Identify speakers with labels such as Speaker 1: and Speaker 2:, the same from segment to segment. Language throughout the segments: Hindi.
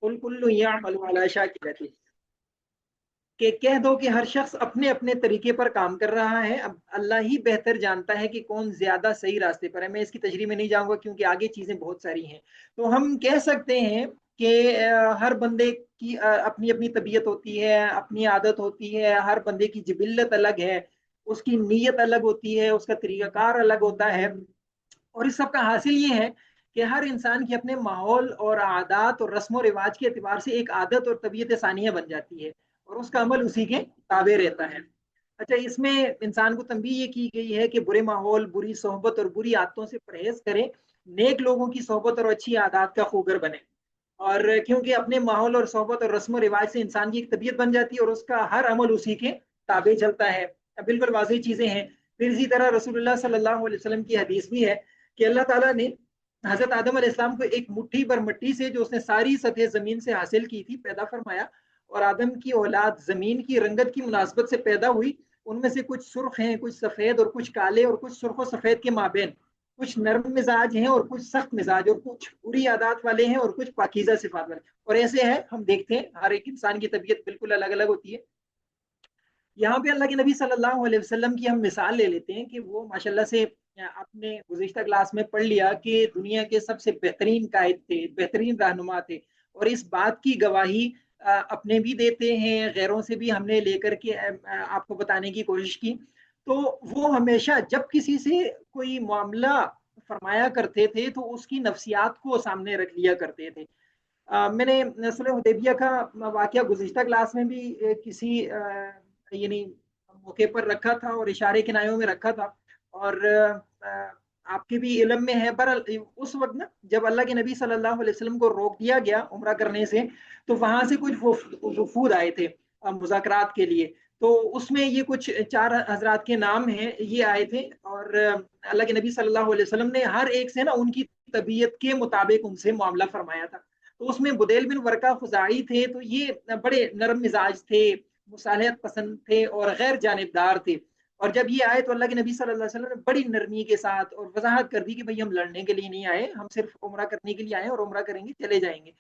Speaker 1: कुल कुल्लु यअमलु अला शाकिरतिही, कि कह दो कि हर शख्स अपने अपने तरीके पर काम कर रहा है। अब अल्लाह ही बेहतर जानता है कि कौन ज्यादा सही रास्ते पर है। मैं इसकी तशरीह में नहीं जाऊंगा क्योंकि आगे चीजें बहुत सारी हैं। तो हम कह सकते हैं कि हर बंदे की अपनी अपनी तबीयत होती है, अपनी आदत होती है, हर बंदे की जिबिल्लत अलग है, उसकी नीयत अलग होती है, उसका तरीकाकार अलग होता है। और इस सब का हासिल ये है कि हर इंसान की अपने माहौल और आदात और रस्म व रिवाज के एतबार से एक आदत और तबीयत सानिया बन जाती है, और उसका अमल उसी के ताबे रहता है। अच्छा, इसमें इंसान को तंबीह ये की गई है कि बुरे माहौल, बुरी सोहबत और बुरी आदतों से परहेज करें, नेक लोगों की सोहबत और अच्छी आदत का खूगर बने। और क्योंकि अपने माहौल और सोहबत और रस्म व रिवाज से इंसान की एक तबीयत बन जाती है और उसका हर अमल उसी के ताबे चलता है। बिल्कुल वाज़ेह चीजें हैं। फिर इसी तरह रसूलुल्लाह सल्लल्लाहु अलैहि वसल्लम की हदीस भी है कि अल्लाह ताला ने हजरत आदम अलैहिस्सलाम को एक मुट्ठी भर मिट्टी से, जो उसने सारी सतह जमीन से हासिल की थी, पैदा फरमाया। और आदम की औलाद जमीन की रंगत की मुनासबत से पैदा हुई। उनमें से कुछ सुर्ख हैं, कुछ सफेद और कुछ काले, और कुछ सुर्ख और सफेद के माबेन। कुछ नर्म मिजाज हैं और कुछ सख्त मिजाज, और कुछ बुरी आदत वाले हैं और कुछ पाकीज़ा सिफात वाले। और ऐसे है, हम देखते हैं हर एक इंसान की तबीयत बिल्कुल अलग अलग होती है। यहाँ पे अल्लाह के नबी सल्लल्लाहु अलैहि वसल्लम की हम मिसाल ले लेते हैं कि वो माशाल्लाह से, आपने गुज़िश्ता क्लास में पढ़ लिया कि दुनिया के सबसे बेहतरीन कायद थे, बेहतरीन रहनुमा थे। और इस बात की गवाही अपने भी देते हैं, गैरों से भी हमने लेकर के आपको बताने की कोशिश की। तो वो हमेशा जब किसी से कोई मामला फरमाया करते थे तो उसकी नफ्सियात को सामने रख लिया करते थे। मैंने सुलह हुदैबिया का वाकया गुज़िश्ता क्लास में भी किसी यानी मौके पर रखा था और इशारे किनायों में रखा था। और आपके भी इल्म में है। पर उस वक्त ना, जब अल्लाह के नबी सल्लल्लाहु अलैहि वसल्लम को रोक दिया गया उम्रा करने से, तो वहां से कुछ वफूद आए थे मुज़ाकरात के लिए। तो उसमें ये कुछ चार हजरात के नाम हैं, ये आए थे। और अल्लाह के नबी सल्लल्लाहु अलैहि वसल्लम ने हर एक से ना उनकी तबीयत के मुताबिक उनसे मामला फरमाया था। तो उसमें बुदैल बिन वर्का खुजाई थे, तो ये बड़े नरम मिजाज थे, मुसालहत पसंद थे और गैर जानिबदार थे। और जब ये आए तो अल्लाह के नबी सल्लल्लाहु अलैहि वसल्लम ने बड़ी नरमी के साथ और वजाहत कर दी कि भाई हम लड़ने के लिए नहीं आए, हम सिर्फ उम्रा करने के लिए आए और उम्रा करेंगे, चले जाएंगे।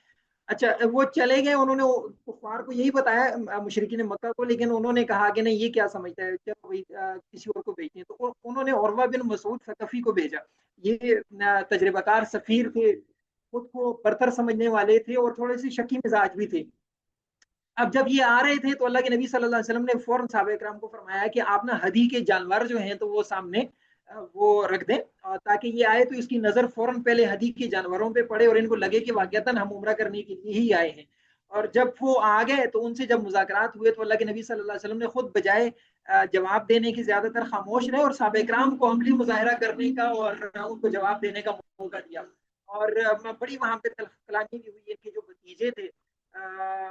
Speaker 1: अच्छा, वो चले गए। उन्होंने कुफार को यही बताया, मुशरिकीन मक्का को, लेकिन उन्होंने कहा कि नहीं, ये क्या समझता है, चलो भाई किसी और को भेजते हैं। तो उन्होंने उरवा बिन मसूद सकफी को भेजा। ये तजर्बाकार सफीर थे, खुद को बरतर समझने वाले थे और थोड़े से शकी मिजाज भी थे। अब जब ये आ रहे थे तो अल्लाह के नबी सल्लल्लाहु अलैहि वसल्लम ने फौरन सहाबा इकराम को फरमाया कि आप ना हदी के जानवर जो हैं तो वो सामने वो रख दें, ताकि ये आए तो इसकी नजर फौरन पहले हदी के जानवरों पे पड़े और इनको लगे कि वाकईतन हम उम्रा करने के लिए ही आए हैं। और जब वो आ गए तो उनसे जब मुज़ाकरात हुए तो अल्लाह के नबी सल्लल्लाहु अलैहि वसल्लम ने खुद बजाय जवाब देने की ज्यादातर खामोश रहे और सहाबा इकराम को अमली मुजाहरा करने का और उनको जवाब देने का मौका दिया। और बड़ी वहां पे कलामी भी हुई है कि जो भतीजे थे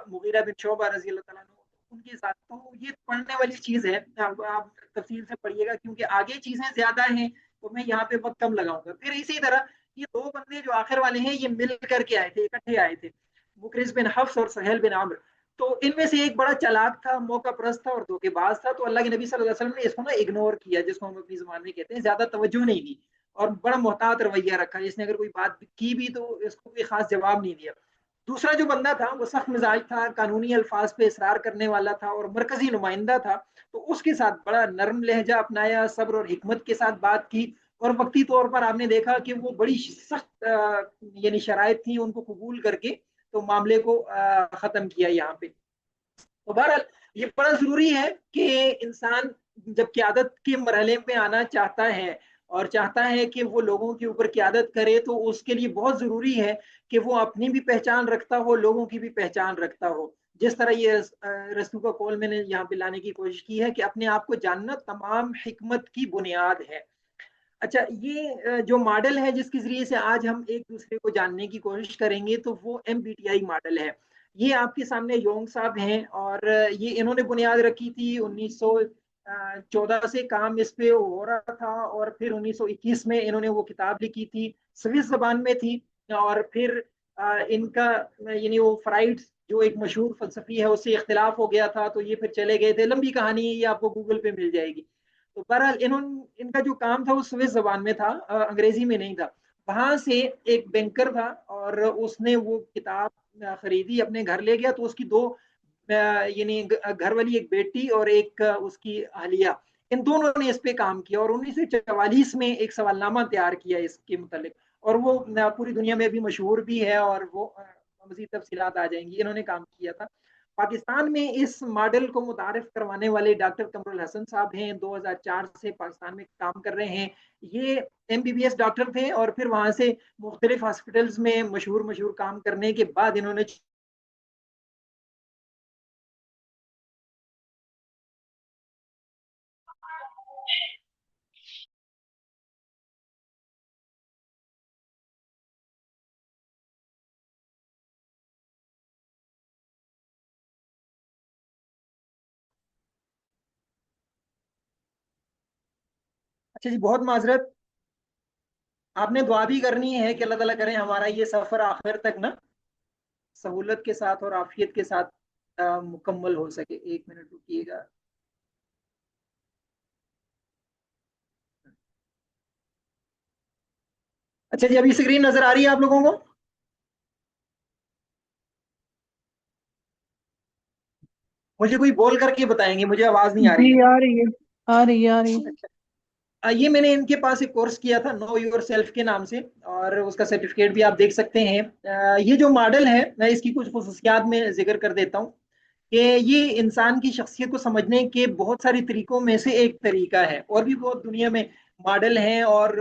Speaker 1: मुगीरा बिन शोबा रजी अल्लाह तआला अन्हु, उनके साथ। तो ये पढ़ने वाली चीज है, आप तफसील से पढ़िएगा क्योंकि आगे चीजें ज्यादा हैं। तो मैं यहाँ पे वक्त कम लगाऊंगा। फिर इसी तरह ये दो बंदे जो आखिर वाले हैं, ये मिल करके आए थे, इकट्ठे आए थे, मुकरिस बिन हफ्स और सहेल बिन आमर। तो इनमें से एक बड़ा चालाक था, मौका परस्त था और धोखेबाज था। तो अल्लाह के नबी सल्लल्लाहु अलैहि वसल्लम ने इसको ना इग्नोर किया, जिसको हम अपनी जुबान में कहते हैं, ज्यादा तवज्जो नहीं दी और बड़ा मोहतात रवैया रखा। इसने अगर कोई बात की भी तो इसको कोई खास जवाब नहीं दिया। दूसरा जो बंदा था वो सख्त मिजाज था, कानूनी अल्फाज पे इसरार करने वाला था और मरकजी नुमाइंदा था। तो उसके साथ बड़ा नरम लहजा अपनाया, सब्र और हिकमत के साथ बात की। और वक्ती तौर पर आपने देखा कि वो बड़ी सख्त यानी शराइत थी, उनको कबूल करके तो मामले को खत्म किया यहाँ पे। तो बहरहाल ये बड़ा जरूरी है कि इंसान जब क्यादत के मरहले में आना चाहता है और चाहता है कि वो लोगों के ऊपर क्यादत करे, तो उसके लिए बहुत जरूरी है कि वो अपनी भी पहचान रखता हो, लोगों की भी पहचान रखता हो। जिस तरह ये रसूल का कौल मैंने यहाँ पे लाने की कोशिश की है कि अपने आप को जानना तमाम हिकमत की बुनियाद है। अच्छा, ये जो मॉडल है जिसके जरिए से आज हम एक दूसरे को जानने की कोशिश करेंगे, तो वो MBTI मॉडल है। ये आपके सामने योंग साहब हैं और ये इन्होंने बुनियाद रखी थी 1914 से काम इस पे हो रहा था। और फिर 1921 में इन्होंने वो किताब लिखी थी, स्विस जबान में थी। और फिर इनका यानी वो फ्राइड जो एक मशहूर फलसफी है उससे इख्तिलाफ हो गया था, तो ये फिर चले गए थे। लंबी कहानी है, ये आपको गूगल पे मिल जाएगी। तो बहरहाल इन्होंने, इनका जो काम था वो स्विस जबान में था, अंग्रेजी में नहीं था। वहां से एक बैंकर था और उसने वो किताब खरीदी, अपने घर ले गया, तो उसकी दो यानी घर वाली एक बेटी और एक उसकी अहलिया, इन दोनों ने इस पे काम किया और 1944 में एक सवालनामा तैयार किया इसके मुतालिक। और वो पूरी दुनिया में भी मशहूर भी है, और वो मजीद तफसीलात आ जाएंगी। इन्होंने काम किया था। पाकिस्तान में इस मॉडल को मुतारिफ करवाने वाले डॉक्टर कमरुल हसन साहब हैं, 2004 से पाकिस्तान में काम कर रहे हैं। ये एमबीबीएस डॉक्टर थे, और फिर वहां से मुख्तलिफ हॉस्पिटल्स में मशहूर मशहूर काम करने के बाद इन्होंने। अच्छा जी, बहुत माजरत। आपने दुआ भी करनी है कि अल्लाह ताला करें हमारा ये सफर आखिर तक ना सहूलत के साथ और आफियत के साथ मुकम्मल हो सके। एक मिनट रुकिएगा। अच्छा जी, अभी स्क्रीन नजर आ रही है आप लोगों को? मुझे कोई बोल करके बताएंगे, मुझे आवाज नहीं आ
Speaker 2: जी
Speaker 1: रही है।
Speaker 2: आ रही है, आ रही है, आ रही है।
Speaker 1: अच्छा। ये मैंने इनके पास एक कोर्स किया था, नो योर सेल्फ के नाम से, और उसका सर्टिफिकेट भी आप देख सकते हैं। ये जो मॉडल है, मैं इसकी कुछ खसूसियात में जिक्र कर देता हूँ कि ये इंसान की शख्सियत को समझने के बहुत सारे तरीकों में से एक तरीका है। और भी बहुत दुनिया में मॉडल हैं और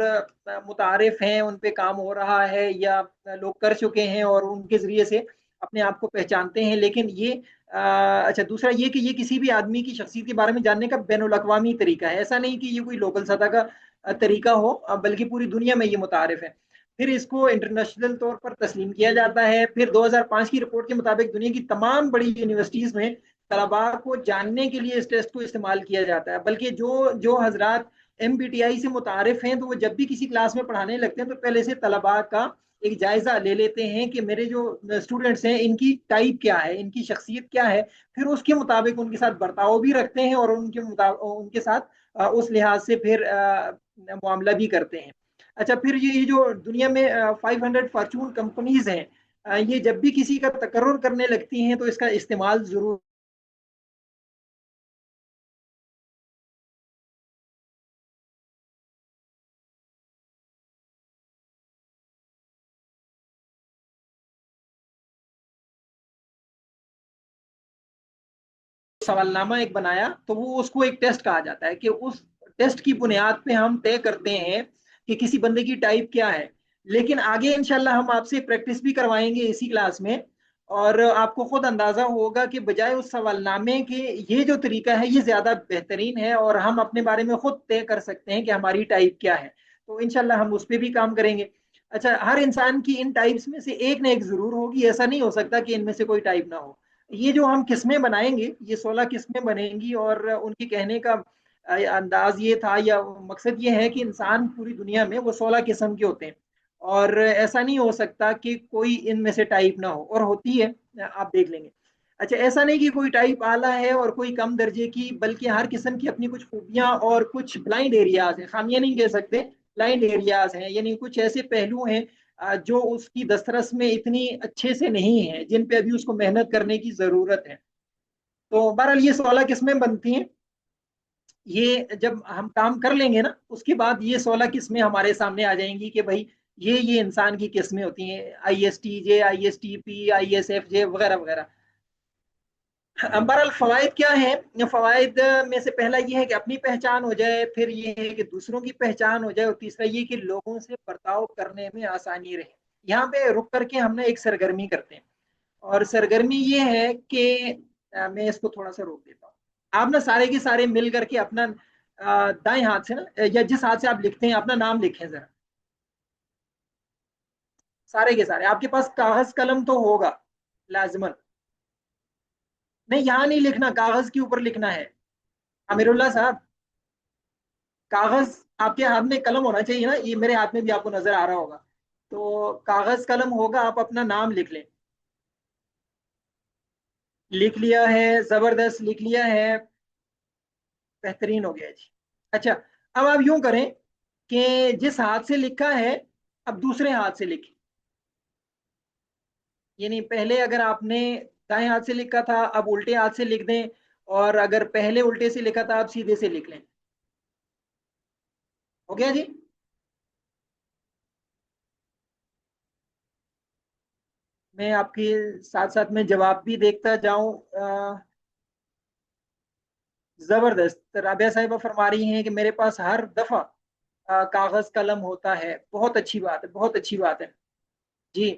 Speaker 1: मुतारिफ हैं, उन पे काम हो रहा है या लोग कर चुके हैं और उनके जरिए से अपने आप को पहचानते हैं। लेकिन ये अच्छा, दूसरा ये कि ये किसी भी आदमी की शख्सियत के बारे में जानने का बैनुल अक़वामी तरीका है। ऐसा नहीं कि ये कोई लोकल सतह का तरीका हो, बल्कि पूरी दुनिया में ये मुतारिफ है। फिर इसको इंटरनेशनल तौर पर तस्लीम किया जाता है। फिर 2005 की रिपोर्ट के मुताबिक दुनिया की तमाम बड़ी यूनिवर्सिटीज में तलबा को जानने के लिए इस टेस्ट को इस्तेमाल किया जाता है। बल्कि जो जो हजरात MBTI से मुतारिफ हैं, तो वो जब भी किसी क्लास में पढ़ाने लगते हैं तो पहले से तलबा का एक जायजा ले लेते हैं कि मेरे जो स्टूडेंट्स हैं इनकी टाइप क्या है, इनकी शख्सियत क्या है। फिर उसके मुताबिक उनके साथ बर्ताव भी रखते हैं और उनके साथ उस लिहाज से फिर मामला भी करते हैं। अच्छा, फिर ये जो दुनिया में 500 फॉर्चून कंपनीज हैं, ये जब भी किसी का तकर्रुर करने लगती हैं तो इसका इस्तेमाल जरूर सवालनामा एक बनाया, तो वो उसको एक टेस्ट कहा जाता है कि उस टेस्ट की बुनियाद पे हम तय करते हैं कि किसी बंदे की टाइप क्या है। लेकिन आगे इंशाल्लाह हम आपसे प्रैक्टिस भी करवाएंगे इसी क्लास में, और आपको खुद अंदाजा होगा कि बजाय उस सवालनामे के ये जो तरीका है ये ज्यादा बेहतरीन है, और हम अपने बारे में खुद तय कर सकते हैं कि हमारी टाइप क्या है। तो इंशाल्लाह हम उस पर भी काम करेंगे। अच्छा, हर इंसान की इन टाइप्स में से एक ना एक जरूर होगी, ऐसा नहीं हो सकता कि इनमें से कोई टाइप ना हो। ये जो हम किस्में बनाएंगे, ये 16 किस्में बनेंगी, और उनके कहने का अंदाज ये था या मकसद ये है कि इंसान पूरी दुनिया में वो 16 किस्म के होते हैं, और ऐसा नहीं हो सकता कि कोई इनमें से टाइप ना हो, और होती है, आप देख लेंगे। अच्छा, ऐसा नहीं कि कोई टाइप आला है और कोई कम दर्जे की, बल्कि हर किस्म की अपनी कुछ खूबियां और कुछ ब्लाइंड एरियाज हैं, खामियां नहीं कह सकते, ब्लाइंड एरियाज हैं, यानी कुछ ऐसे पहलू हैं जो उसकी दस्तरस में इतनी अच्छे से नहीं है, जिन पे अभी उसको मेहनत करने की जरूरत है। तो बहरहाल ये 16 किस्में बनती हैं। ये जब हम काम कर लेंगे ना, उसके बाद ये 16 किस्में हमारे सामने आ जाएंगी कि भाई ये इंसान की किस्में होती हैं, ISTJ, ISTP, ISFJ वगैरह वगैरह। बहरहाल फवायद क्या है? फवायद में से पहला ये है कि अपनी पहचान हो जाए, फिर ये है कि दूसरों की पहचान हो जाए, और तीसरा ये कि लोगों से बर्ताव करने में आसानी रहे। यहाँ पे रुक करके हम ना एक सरगर्मी करते हैं, और सरगर्मी ये है कि मैं इसको थोड़ा सा रोक देता हूँ। आप ना सारे के सारे मिल करके अपना दाएं हाथ से ना, या जिस हाथ से आप लिखते हैं, अपना नाम लिखें जरा। सारे के सारे आपके पास कागज कलम तो होगा लाजमन। नहीं, यहाँ नहीं लिखना, कागज के ऊपर लिखना है। अमीरुल्लाह साहब, कागज आपके हाथ में, कलम होना चाहिए ना, ये मेरे हाथ में भी आपको नजर आ रहा होगा। तो कागज कलम होगा, आप अपना नाम लिख लें। लिख लिया है? जबरदस्त, लिख लिया है, बेहतरीन हो गया जी। अच्छा, अब आप यूं करें कि जिस हाथ से लिखा है, अब दूसरे हाथ से लिखें। यानी पहले अगर आपने दाएं हाथ से लिखा था, अब उल्टे हाथ से लिख दें, और अगर पहले उल्टे से लिखा था, अब सीधे से लिख लें। हो गया जी। मैं आपके साथ साथ में जवाब भी देखता जाऊं। जबरदस्त। राबिया साहिबा फरमा रही हैं कि मेरे पास हर दफा कागज कलम होता है। बहुत अच्छी बात है, बहुत अच्छी बात है जी।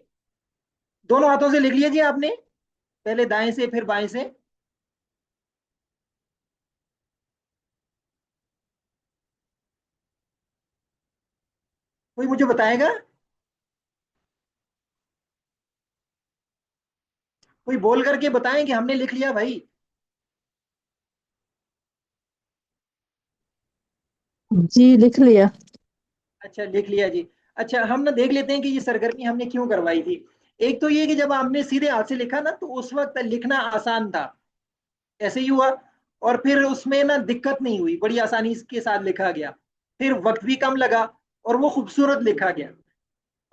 Speaker 1: दोनों हाथों से लिख लिया जी आपने, पहले दाएं से फिर बाएं से। कोई मुझे बताएगा? कोई बोल करके बताएं कि हमने लिख लिया भाई।
Speaker 2: जी लिख लिया।
Speaker 1: अच्छा, लिख लिया जी। अच्छा, हम ना देख लेते हैं कि ये सरगर्मी हमने क्यों करवाई थी। एक तो ये कि जब आपने सीधे हाथ से लिखा ना, तो उस वक्त लिखना आसान था, ऐसे ही हुआ। और फिर उसमें ना दिक्कत नहीं हुई, बड़ी आसानी के साथ लिखा गया। फिर वक्त भी कम लगा, और वो खूबसूरत लिखा गया।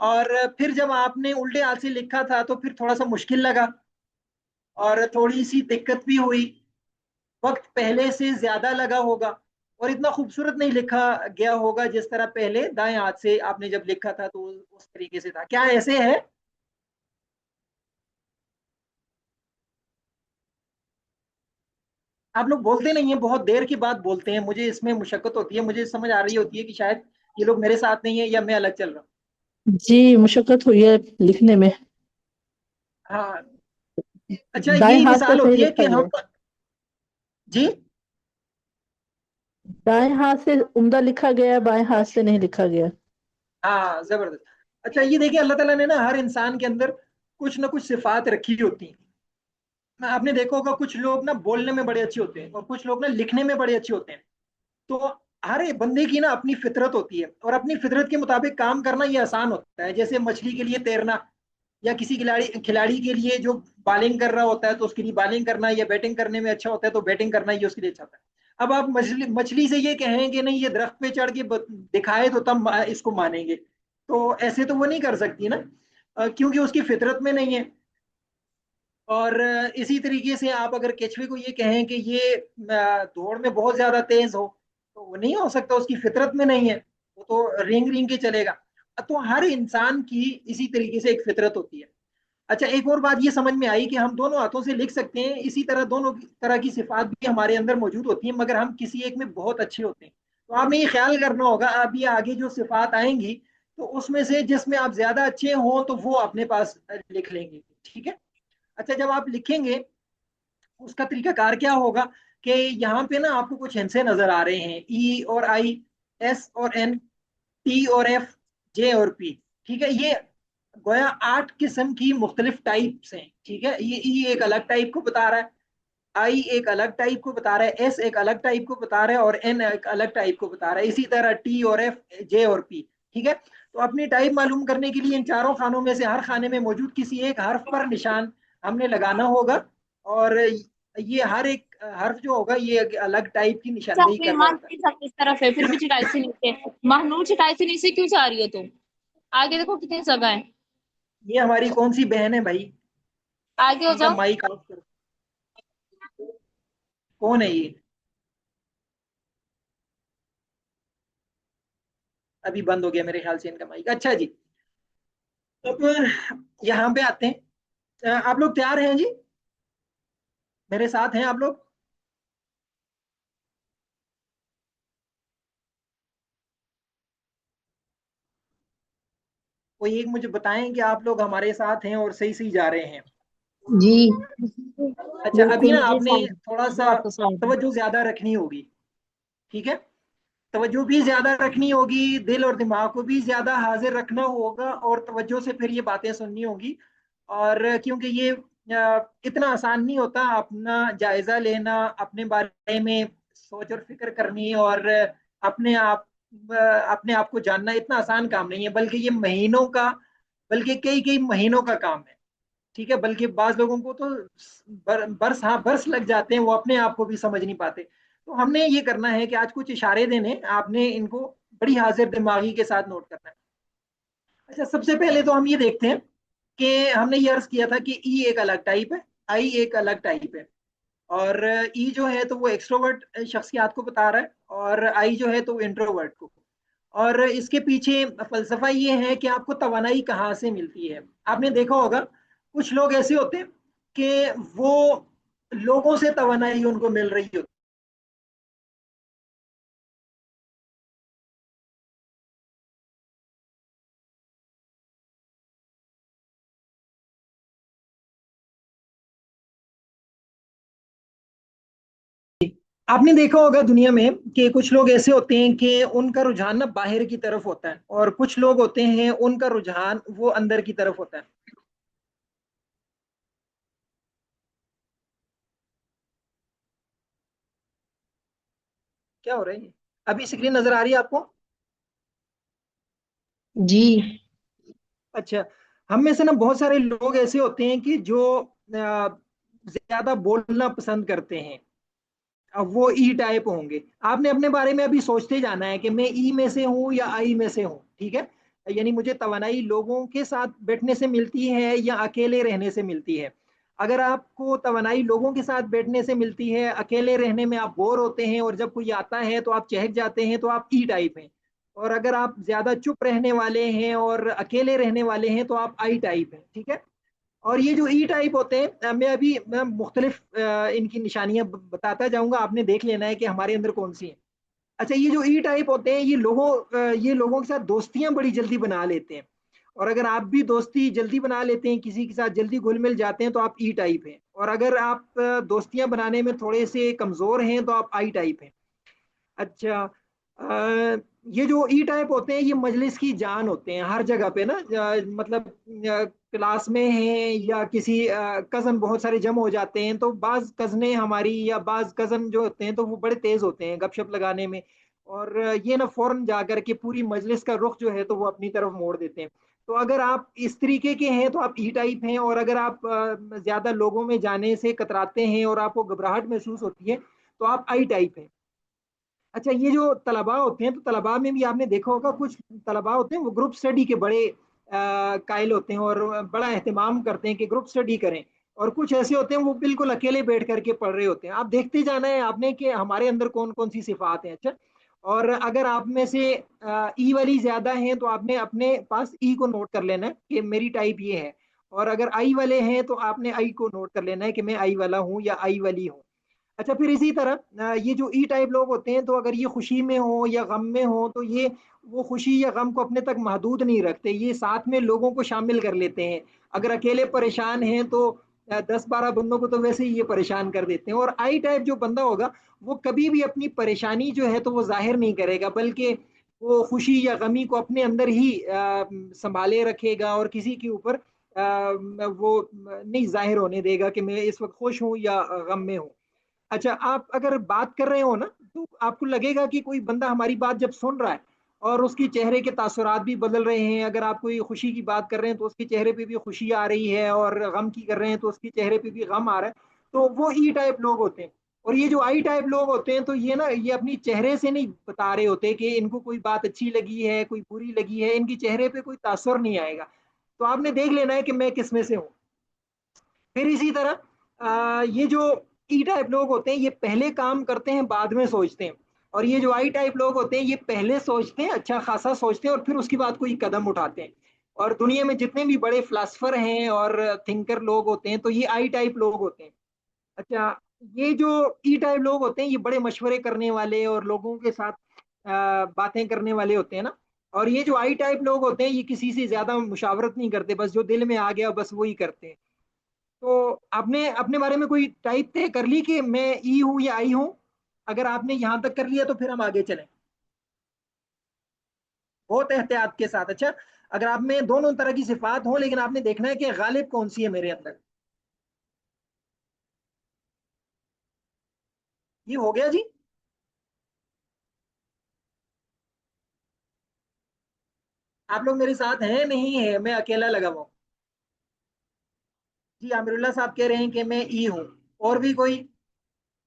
Speaker 1: और फिर जब आपने उल्टे हाथ से लिखा था, तो फिर थोड़ा सा मुश्किल लगा, और थोड़ी सी दिक्कत भी हुई। वक्त पहले से ज्यादा लगा होगा, और इतना खूबसूरत नहीं लिखा गया होगा जिस तरह पहले दाएं हाथ से आपने जब लिखा था, तो उस तरीके से था। क्या ऐसे है? आप लोग बोलते नहीं है, बहुत देर की बात बोलते हैं। मुझे इसमें मुशक्कत होती है, मुझे समझ आ रही होती है कि शायद ये लोग मेरे साथ नहीं है, या मैं अलग चल रहा हूँ।
Speaker 2: जी मुशक्कत हुई है लिखने में।
Speaker 1: हाँ। अच्छा,
Speaker 2: दाएं
Speaker 1: यही
Speaker 2: हाथ से
Speaker 1: मिसाल
Speaker 2: सही
Speaker 1: होती है
Speaker 2: लिखा
Speaker 1: कि
Speaker 2: गया
Speaker 1: हम।
Speaker 2: है।
Speaker 1: जी।
Speaker 2: दाएं हाथ से उम्दा लिखा गया है, बाएं हाथ से नहीं लिखा गया।
Speaker 1: हाँ, जबरदस्त। अच्छा, ये देखिए, अल्लाह ताला ने ना हर इंसान के अंदर कुछ ना कुछ सिफात रखी होती हैं। आपने देखा होगा, कुछ लोग ना बोलने में बड़े अच्छे होते हैं, और कुछ लोग ना लिखने में बड़े अच्छे होते हैं। तो हर एक बंदे की ना अपनी फितरत होती है, और अपनी फितरत के मुताबिक काम करना ये आसान होता है। जैसे मछली के लिए तैरना, या किसी खिलाड़ी खिलाड़ी के लिए जो बॉलिंग कर रहा होता है, तो उसके लिए बॉलिंग करना, या बैटिंग करने में अच्छा होता है तो बैटिंग करना ये उसके लिए अच्छा होता है। अब आप मछली मछली से ये कहें कि नहीं, ये दरख्त पे चढ़ के दिखाए तो तब इसको मानेंगे, तो ऐसे तो वो नहीं कर सकती ना, क्योंकि उसकी फितरत में नहीं है। और इसी तरीके से आप अगर केचुए को ये कहें कि ये दौड़ में बहुत ज्यादा तेज हो, तो वो नहीं हो सकता, उसकी फितरत में नहीं है। वो तो रेंग रेंग के चलेगा। तो हर इंसान की इसी तरीके से एक फितरत होती है। अच्छा, एक और बात ये समझ में आई कि हम दोनों हाथों से लिख सकते हैं, इसी तरह दोनों तरह की सिफात भी हमारे अंदर मौजूद होती है, मगर हम किसी एक में बहुत अच्छे होते हैं। तो आपने ये ख्याल करना होगा, अब ये आगे जो सिफात आएंगी, तो उसमें से जिसमें आप ज्यादा अच्छे हों, तो वो अपने पास लिख लेंगे। ठीक है। अच्छा, जब आप लिखेंगे, उसका तरीकाकार क्या होगा कि यहाँ पे ना आपको कुछ हिंसे नजर आ रहे हैं, ई और आई, एस और एन, टी और एफ, जे और पी। ठीक है। ये गोया 8 किस्म की मुख्तलिफ टाइप्स हैं। ठीक है। ये ई एक अलग टाइप को बता रहा है, आई एक अलग टाइप को बता रहा है, एस एक अलग टाइप को बता रहा है, और एन एक अलग टाइप को बता रहा है। इसी तरह टी और एफ, जे और पी। ठीक है। तो अपनी टाइप मालूम करने के लिए इन चारों खानों में से हर खाने में मौजूद किसी एक हर्फ पर निशान हमने लगाना होगा। और ये हर एक हर्फ जो होगा, ये एक अलग टाइप की निशानदेही
Speaker 3: अपने
Speaker 1: कर रहा
Speaker 3: ईमान
Speaker 1: होता है।
Speaker 3: की सब इस तरफ है, फिर भी चटाई से नीचे। महनूर चटाई से नीचे क्यों जा रही हो तुम? आगे देखो कितनी जगह है।
Speaker 1: ये हमारी कौन सी बहन है भाई?
Speaker 3: आगे हो
Speaker 1: इनका
Speaker 3: जाओ।
Speaker 1: माइक ऑफ कर। कौन है ये? अभी बंद हो गया मेरे ख्याल से इनका माइक। अच्छा जी। अब यहाँ पे आते हैं। आप लोग तैयार हैं जी? मेरे साथ हैं आप लोग? कोई एक मुझे बताएं कि आप लोग हमारे साथ हैं और सही सही जा रहे हैं।
Speaker 2: जी
Speaker 1: अच्छा, अभी
Speaker 2: बिल्कुल।
Speaker 1: ना
Speaker 2: जी
Speaker 1: आपने
Speaker 2: साहब।
Speaker 1: थोड़ा सा
Speaker 2: बात तो साहब।
Speaker 1: तवज्जो ज्यादा रखनी होगी। ठीक है। तवज्जो भी ज्यादा रखनी होगी, दिल और दिमाग को भी ज्यादा हाजिर रखना होगा, और तवज्जो से फिर ये बातें सुननी होगी। और क्योंकि ये इतना आसान नहीं होता अपना जायजा लेना, अपने बारे में सोच और फिक्र करनी, और अपने आप को जानना इतना आसान काम नहीं है, बल्कि ये महीनों का, बल्कि कई कई महीनों का काम है। ठीक है। बल्कि बाज लोगों को तो बरस, हाँ, बरस लग जाते हैं, वो अपने आप को भी समझ नहीं पाते। तो हमने ये करना है कि आज कुछ इशारे देने, आपने इनको बड़ी हाजिर दिमागी के साथ नोट करना है। अच्छा, सबसे पहले तो हम ये देखते हैं कि हमने ये अर्ज किया था कि ई एक अलग टाइप है, आई एक अलग टाइप है। और ई जो है तो वो एक्सट्रोवर्ट शख्सियत को बता रहा है, और आई जो है तो इंट्रोवर्ट को। और इसके पीछे फलसफा ये है कि आपको तवानाई कहाँ से मिलती है। आपने देखा होगा कुछ लोग ऐसे होते हैं कि वो लोगों से तवानाई उनको मिल रही होती है। आपने देखा होगा दुनिया में कि कुछ लोग ऐसे होते हैं कि उनका रुझान ना बाहर की तरफ होता है, और कुछ लोग होते हैं उनका रुझान वो अंदर की तरफ होता है। क्या हो रहा है ये? अभी स्क्रीन नजर आ रही है आपको?
Speaker 2: जी।
Speaker 1: अच्छा। हम में से ना बहुत सारे लोग ऐसे होते हैं कि जो ज्यादा बोलना पसंद करते हैं। अब वो ई टाइप होंगे। आपने अपने बारे में अभी सोचते जाना है कि मैं ई में से हूँ या आई में से हूँ, ठीक है। यानी मुझे तवानाई लोगों के साथ बैठने से मिलती है या अकेले रहने से मिलती है। अगर आपको तवानाई लोगों के साथ बैठने से मिलती है, अकेले रहने में आप बोर होते हैं और जब कोई आता है तो आप चहक जाते हैं, तो आप ई टाइप हैं। और अगर आप ज्यादा चुप रहने वाले हैं और अकेले रहने वाले हैं तो आप आई टाइप हैं, ठीक है। और ये जो ई टाइप होते हैं, मैं मुख्तलिफ इनकी निशानियां बताता जाऊंगा, आपने देख लेना है कि हमारे अंदर कौन सी है। अच्छा, ये जो ई टाइप होते हैं ये लोगों के साथ दोस्तियां बड़ी जल्दी बना लेते हैं। और अगर आप भी दोस्ती जल्दी बना लेते हैं, किसी के साथ जल्दी घुल मिल जाते हैं, तो आप ई टाइप हैं। और अगर आप दोस्तियां बनाने में थोड़े से कमजोर हैं तो आप आई टाइप हैं। अच्छा। ये जो ई टाइप होते हैं ये मजलिस की जान होते हैं हर जगह पे ना। मतलब क्लास में हैं या किसी कजन बहुत सारे जम हो जाते हैं, तो बाज कजने हमारी या बाज कजन जो होते हैं तो वो बड़े तेज होते हैं गपशप लगाने में। और ये ना फौरन जा करके पूरी मजलिस का रुख जो है तो वो अपनी तरफ मोड़ देते हैं। तो अगर आप इस तरीके के हैं तो आप ई टाइप हैं। और अगर आप ज्यादा लोगों में जाने से कतराते हैं और आपको घबराहट महसूस होती है तो आप आई टाइप हैं। अच्छा, ये जो तलबा होते हैं तो तलबा में भी आपने देखा होगा कुछ तलबा होते हैं वो ग्रुप स्टडी के बड़े कायल होते हैं और बड़ा एहतमाम करते हैं कि ग्रुप स्टडी करें। और कुछ ऐसे होते हैं वो बिल्कुल अकेले बैठ करके पढ़ रहे होते हैं। आप देखते जाना है आपने कि हमारे अंदर कौन कौन सी सिफात हैं। अच्छा। और अगर आप में से ई वाली ज्यादा हैं तो आपने अपने पास ई को नोट कर लेना है कि मेरी टाइप ये है। और अगर आई वाले हैं तो आपने आई को नोट कर लेना है कि मैं आई वाला हूँ या आई वाली हूँ। अच्छा, फिर इसी तरह ये जो ई टाइप लोग होते हैं तो अगर ये खुशी में हो या गम में हो तो ये वो खुशी या गम को अपने तक महदूद नहीं रखते, ये साथ में लोगों को शामिल कर लेते हैं। अगर अकेले परेशान हैं तो 10-12 बंदों को तो वैसे ही ये परेशान कर देते हैं। और आई टाइप जो बंदा होगा वो कभी भी अपनी परेशानी जो है तो वो जाहिर नहीं करेगा, बल्कि वो खुशी या गमी को अपने अंदर ही संभाले रखेगा और किसी के ऊपर वो नहीं जाहिर होने देगा कि मैं इस वक्त खुश हूँ या गम में हूँ। अच्छा, आप अगर बात कर रहे हो ना तो आपको लगेगा कि कोई बंदा हमारी बात जब सुन रहा है और उसके चेहरे के तासुरात भी बदल रहे हैं। अगर आप कोई खुशी की बात कर रहे हैं तो उसके चेहरे पे भी खुशी आ रही है, और गम की कर रहे हैं तो उसके चेहरे पे भी गम आ रहा है। तो वो ई टाइप लोग होते हैं। और ये जो आई टाइप लोग होते हैं तो ये ना ये अपनी चेहरे से नहीं बता रहे होते कि इनको कोई बात अच्छी लगी है कोई बुरी लगी है, इनकी चेहरे पे कोई तासुर नहीं आएगा। तो आपने देख लेना है कि मैं किस में से हूँ। फिर इसी तरह ये जो ई टाइप लोग होते हैं ये पहले काम करते हैं बाद में सोचते हैं। और ये जो आई टाइप लोग होते हैं ये पहले सोचते हैं, अच्छा खासा सोचते हैं, और फिर उसके बाद कोई कदम उठाते हैं। और दुनिया में जितने भी बड़े फिलासफर हैं और थिंकर लोग होते हैं तो ये आई टाइप लोग होते हैं। अच्छा, ये जो ई टाइप लोग होते हैं ये बड़े मशवरे करने वाले और लोगों के साथ बातें करने वाले होते हैं ना। और ये जो आई टाइप लोग होते हैं ये किसी से ज्यादा मुशावरत नहीं करते, बस जो दिल में आ गया बस वही करते हैं। तो आपने अपने बारे में कोई टाइप तय कर ली कि मैं ई हूं या आई हूं? अगर आपने यहां तक कर लिया तो फिर हम आगे चलें बहुत एहतियात के साथ। अच्छा, अगर आप में दोनों तरह की सिफात हो लेकिन आपने देखना है कि गालिब कौन सी है मेरे अंदर। ये हो गया जी? आप लोग मेरे साथ हैं नहीं है, मैं अकेला लगा हुआ हूं? जी, आमिरुल्लाह साहब कह रहे हैं कि मैं ई हूँ। और भी कोई?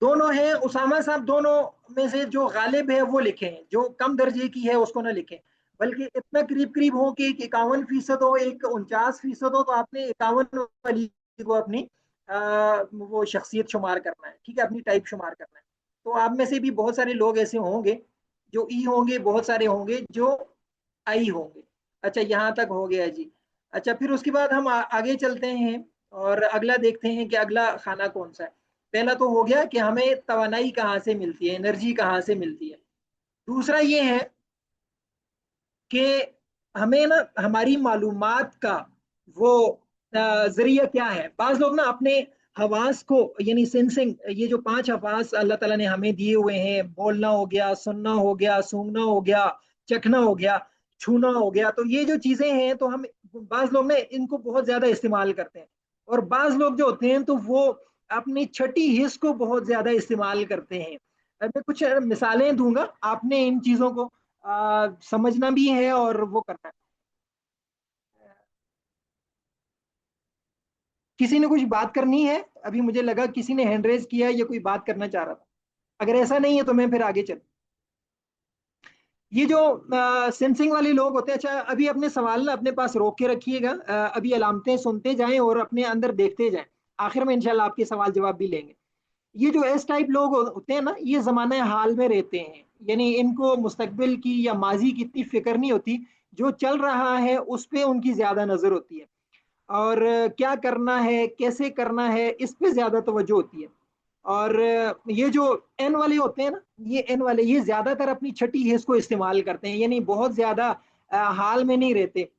Speaker 1: दोनों हैं उसामा साहब, दोनों में से जो गालिब है वो लिखें, जो कम दर्जे की है उसको ना लिखें। बल्कि इतना करीब करीब हो कि 51% हो, एक 49% हो, तो आपने 51 वाली को अपनी वो शख्सियत शुमार करना है, ठीक है, अपनी टाइप शुमार करना है। तो आप में से भी बहुत सारे लोग ऐसे होंगे जो ई होंगे, बहुत सारे होंगे जो आई होंगे। अच्छा, यहाँ तक हो गया जी। अच्छा, फिर उसके बाद हम आगे चलते हैं और अगला देखते हैं कि अगला खाना कौन सा है। पहला तो हो गया कि हमें तवानाई कहाँ से मिलती है, एनर्जी कहाँ से मिलती है। दूसरा ये है कि हमें ना हमारी मालूमात का वो जरिया क्या है। बाज लोग ना अपने हवास को, यानी सेंसिंग, ये जो पांच हवास अल्लाह ताला ने हमें दिए हुए हैं, बोलना हो गया, सुनना हो गया, सूंघना हो गया, चखना हो गया, छूना हो गया, तो ये जो चीजें हैं तो हम बाज लोग ना इनको बहुत ज्यादा इस्तेमाल करते हैं। और बाज लोग जो होते हैं तो वो अपनी छठी हिस्स को बहुत ज्यादा इस्तेमाल करते हैं। अब मैं कुछ मिसालें दूंगा, आपने इन चीजों को समझना भी है और वो करना है। किसी ने कुछ बात करनी है? अभी मुझे लगा किसी ने हैंड रेज किया या कोई बात करना चाह रहा था। अगर ऐसा नहीं है तो मैं फिर आगे चल। ये जो सेंसिंग वाले लोग होते हैं, अच्छा अभी अपने सवाल ना अपने पास रोक के रखिएगा, अभी अलामतें सुनते जाएं और अपने अंदर देखते जाएं। आखिर में इंशाल्लाह आपके सवाल जवाब भी लेंगे। ये जो एस टाइप लोग होते हैं ना, ये जमाने हाल में रहते हैं, यानी इनको मुस्तकबिल की या माजी की इतनी फिक्र नहीं होती। जो चल रहा है उस पे उनकी ज्यादा नजर होती है, और क्या करना है, कैसे करना है, इस पे ज्यादा तवज्जो होती है। और ये जो एन वाले होते हैं ना, ये एन वाले ये ज्यादातर अपनी छठी हिस्स को इस्तेमाल करते हैं, यानी बहुत ज्यादा हाल में नहीं रहते।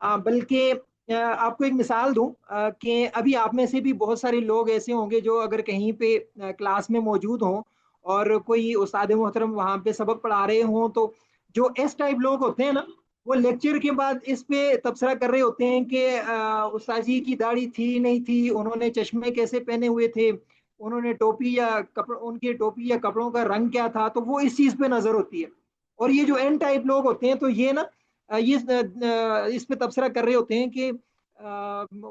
Speaker 1: बल्कि आपको एक मिसाल दूं कि अभी आप में से भी बहुत सारे लोग ऐसे होंगे जो अगर कहीं पे क्लास में मौजूद हों और कोई उस्ताद मोहतरम वहां पे सबक पढ़ा रहे हों, तो जो एस टाइप लोग होते हैं ना, वो लेक्चर के बाद इस पे तबसरा कर रहे होते हैं कि उस्ताद जी की दाढ़ी थी नहीं थी, उन्होंने चश्मे कैसे पहने हुए थे, उन्होंने टोपी या कपड़ उनकी टोपी या कपड़ों का रंग क्या था, तो वो इस चीज पे नजर होती है। और ये जो एन टाइप लोग होते हैं तो ये ना ये इस पे तबसरा कर रहे होते हैं कि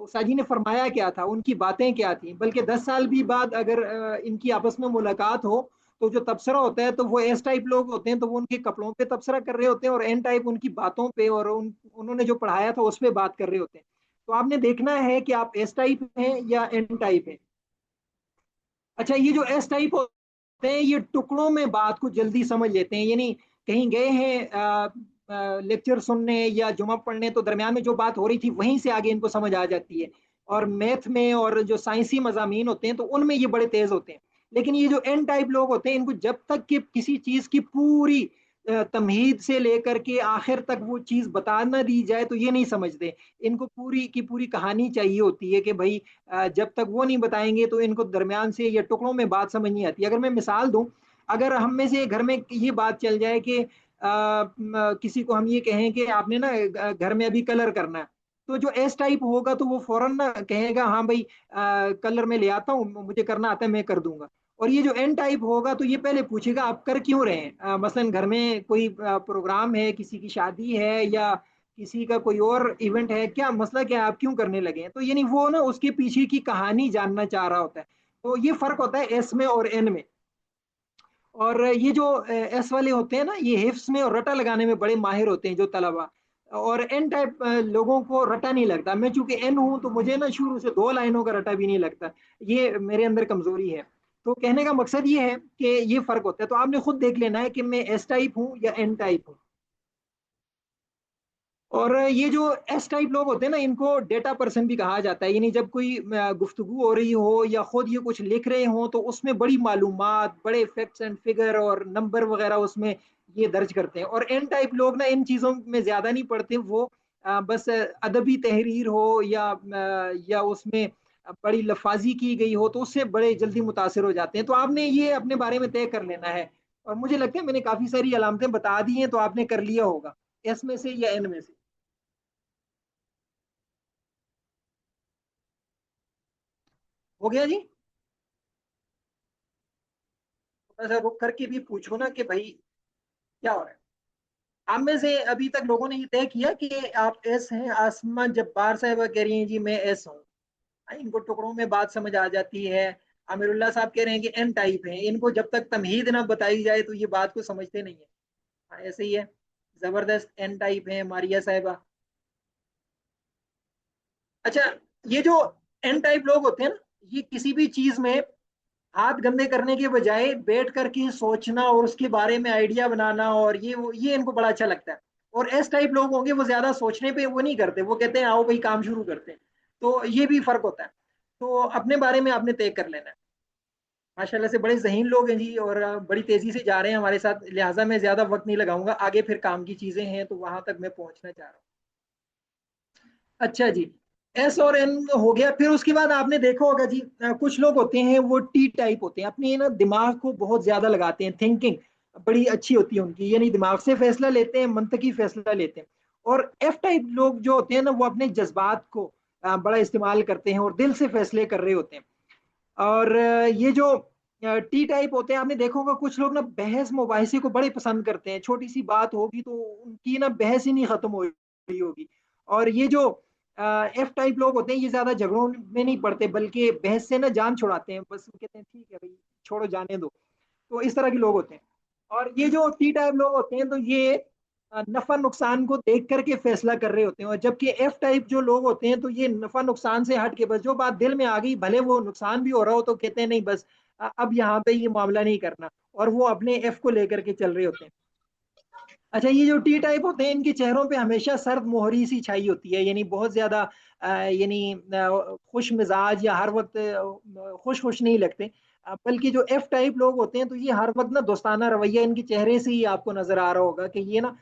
Speaker 1: साजी ने फरमाया क्या था, उनकी बातें क्या थी। बल्कि 10 साल भी बाद अगर इनकी आपस में मुलाकात हो, तो जो तबसरा होता है तो वो एस टाइप लोग होते हैं तो वो उनके कपड़ों पे तबसरा कर रहे होते हैं, और एन टाइप उनकी बातों पे और उन्होंने जो पढ़ाया था उस पर बात कर रहे होते हैं। तो आपने देखना है कि आप एस टाइप हैं या एन टाइप हैं। अच्छा, ये जो एस टाइप होते हैं ये टुकड़ों में बात को जल्दी समझ लेते हैं, यानी कहीं गए हैं लेक्चर सुनने या जुमा पढ़ने, तो दरमियान में जो बात हो रही थी वहीं से आगे इनको समझ आ जाती है। और मैथ में और जो साइंसी मजामीन होते हैं तो उनमें ये बड़े तेज होते हैं। लेकिन ये जो एन टाइप लोग होते हैं, इनको जब तक कि किसी चीज की पूरी तमहीद से लेकर के आखिर तक वो चीज बता ना दी जाए तो ये नहीं समझते। इनको पूरी की पूरी कहानी चाहिए होती है कि भाई जब तक वो नहीं बताएंगे तो इनको दरमियान से या टुकड़ों में बात समझ नहीं आती। अगर मैं मिसाल दूं, अगर हम में से घर में ये बात चल जाए कि किसी को हम ये कहें कि आपने ना घर में अभी कलर करना है, तो जो एस टाइप होगा तो वो फौरन ना कहेगा हाँ भाई कलर में ले आता हूँ, मुझे करना आता है, मैं कर दूंगा। और ये जो एन टाइप होगा तो ये पहले पूछेगा आप कर क्यों रहे हैं, मसलन घर में कोई प्रोग्राम है, किसी की शादी है या किसी का कोई और इवेंट है, क्या मसला क्या है, आप क्यों करने लगे हैं। तो यानी वो ना उसके पीछे की कहानी जानना चाह रहा होता है। तो ये फर्क होता है एस में और एन में। और ये जो एस वाले होते हैं ना, ये हिफ्स में और रटा लगाने में बड़े माहिर होते हैं जो तलबा। और एन टाइप लोगों को रटा नहीं लगता। मैं चूंकि एन हूं तो मुझे ना शुरू से 2 लाइनों का रटा भी नहीं लगता। ये मेरे अंदर कमजोरी है। तो कहने का मकसद ये है कि ये फर्क होता है। तो आपने खुद देख लेना है कि मैं एस टाइप हूँ या एन टाइप हूँ। और ये जो एस टाइप लोग होते हैं ना, इनको डेटा पर्सन भी कहा जाता है। यानी जब कोई गुफ्तगू हो रही हो या खुद ये कुछ लिख रहे हो तो उसमें बड़ी मालूमात, बड़े फैक्ट्स एंड फिगर और नंबर वगैरह उसमें ये दर्ज करते हैं। और एन टाइप लोग ना इन चीज़ों में ज़्यादा नहीं पढ़ते। वो बस अदबी तहरीर हो या उसमें बड़ी लफाजी की गई हो तो उससे बड़े जल्दी मुतासर हो जाते हैं। तो आपने ये अपने बारे में तय कर लेना है। और मुझे लगता है मैंने काफ़ी सारी अलामतें बता दी हैं, तो आपने कर लिया होगा एस में से या एन में से। हो गया जी? थोड़ा सा रुक करके भी पूछो ना कि भाई क्या हो रहा है। आप में से अभी तक लोगों ने ये तय किया कि आप एस हैं? आसमा जब्बार साहब कह रही हैं जी मैं एस हूँ। हाँ, इनको टुकड़ों में बात समझ आ जाती है। आमिरुल्लाह साहब कह रहे हैं कि एन टाइप है, इनको जब तक तमहीद ना बताई जाए तो ये बात को समझते नहीं है। हाँ, ऐसे ही है। जबरदस्त। एन टाइप है मारिया साहिबा। अच्छा, ये जो एन टाइप लोग होते हैं ना, ये किसी भी चीज में हाथ गंदे करने के बजाय बैठ करके सोचना और उसके बारे में आइडिया बनाना, और ये इनको बड़ा अच्छा लगता है। और एस टाइप लोग होंगे वो ज्यादा सोचने पे वो नहीं करते, वो कहते हैं आओ भाई काम शुरू करते हैं। तो ये भी फर्क होता है। तो अपने बारे में आपने तय कर लेना है। माशाल्लाह से बड़े जहीन लोग हैं जी, और बड़ी तेजी से जा रहे हैं हमारे साथ, लिहाजा मैं ज्यादा वक्त नहीं लगाऊंगा, आगे फिर काम की चीजें हैं तो वहां तक मैं पहुंचना चाह रहा हूँ। अच्छा जी, एस और एन हो गया। फिर उसके बाद आपने देखा होगा जी, कुछ लोग होते हैं वो टी टाइप होते हैं, अपने ना दिमाग को बहुत ज्यादा लगाते हैं, थिंकिंग बड़ी अच्छी होती है उनकी, यानी दिमाग से फैसला लेते हैं, मंतकी फैसला लेते हैं। और एफ टाइप लोग जो होते हैं ना, वो अपने जज्बात को बड़ा इस्तेमाल करते हैं और दिल से फैसले कर रहे होते हैं। और ये जो टी टाइप होते हैं, आपने देखा होगा कुछ लोग ना बहस मुबाहिसे को बड़े पसंद करते हैं, छोटी सी बात होगी तो उनकी ना बहस ही नहीं खत्म हो रही होगी। और ये जो एफ टाइप लोग होते हैं, ये ज्यादा झगड़ों में नहीं पड़ते, बल्कि बहस से ना जान छुड़ाते हैं, बस वो कहते हैं ठीक है भाई छोड़ो जाने दो। तो इस तरह के लोग होते हैं। और ये जो टी टाइप लोग होते हैं, तो ये नफा नुकसान को देख करके फैसला कर रहे होते हैं। और जबकि एफ टाइप जो लोग होते हैं, तो ये नफा नुकसान से हट के बस जो बात दिल में आ गई, भले वो नुकसान भी हो रहा हो, तो कहते हैं नहीं बस अब यहाँ पे ये मामला नहीं करना, और वो अपने एफ को लेकर के चल रहे होते हैं। अच्छा, ये जो टी टाइप होते हैं, इनके चेहरों पे हमेशा सर्द मोहरी सी छाई होती है, यानी बहुत ज्यादा यानी खुश मिजाज या हर वक्त खुश खुश नहीं लगते। बल्कि जो एफ टाइप लोग होते हैं, तो ये हर वक्त ना दोस्ताना रवैया इनके चेहरे से ही आपको नजर आ रहा होगा कि ये ना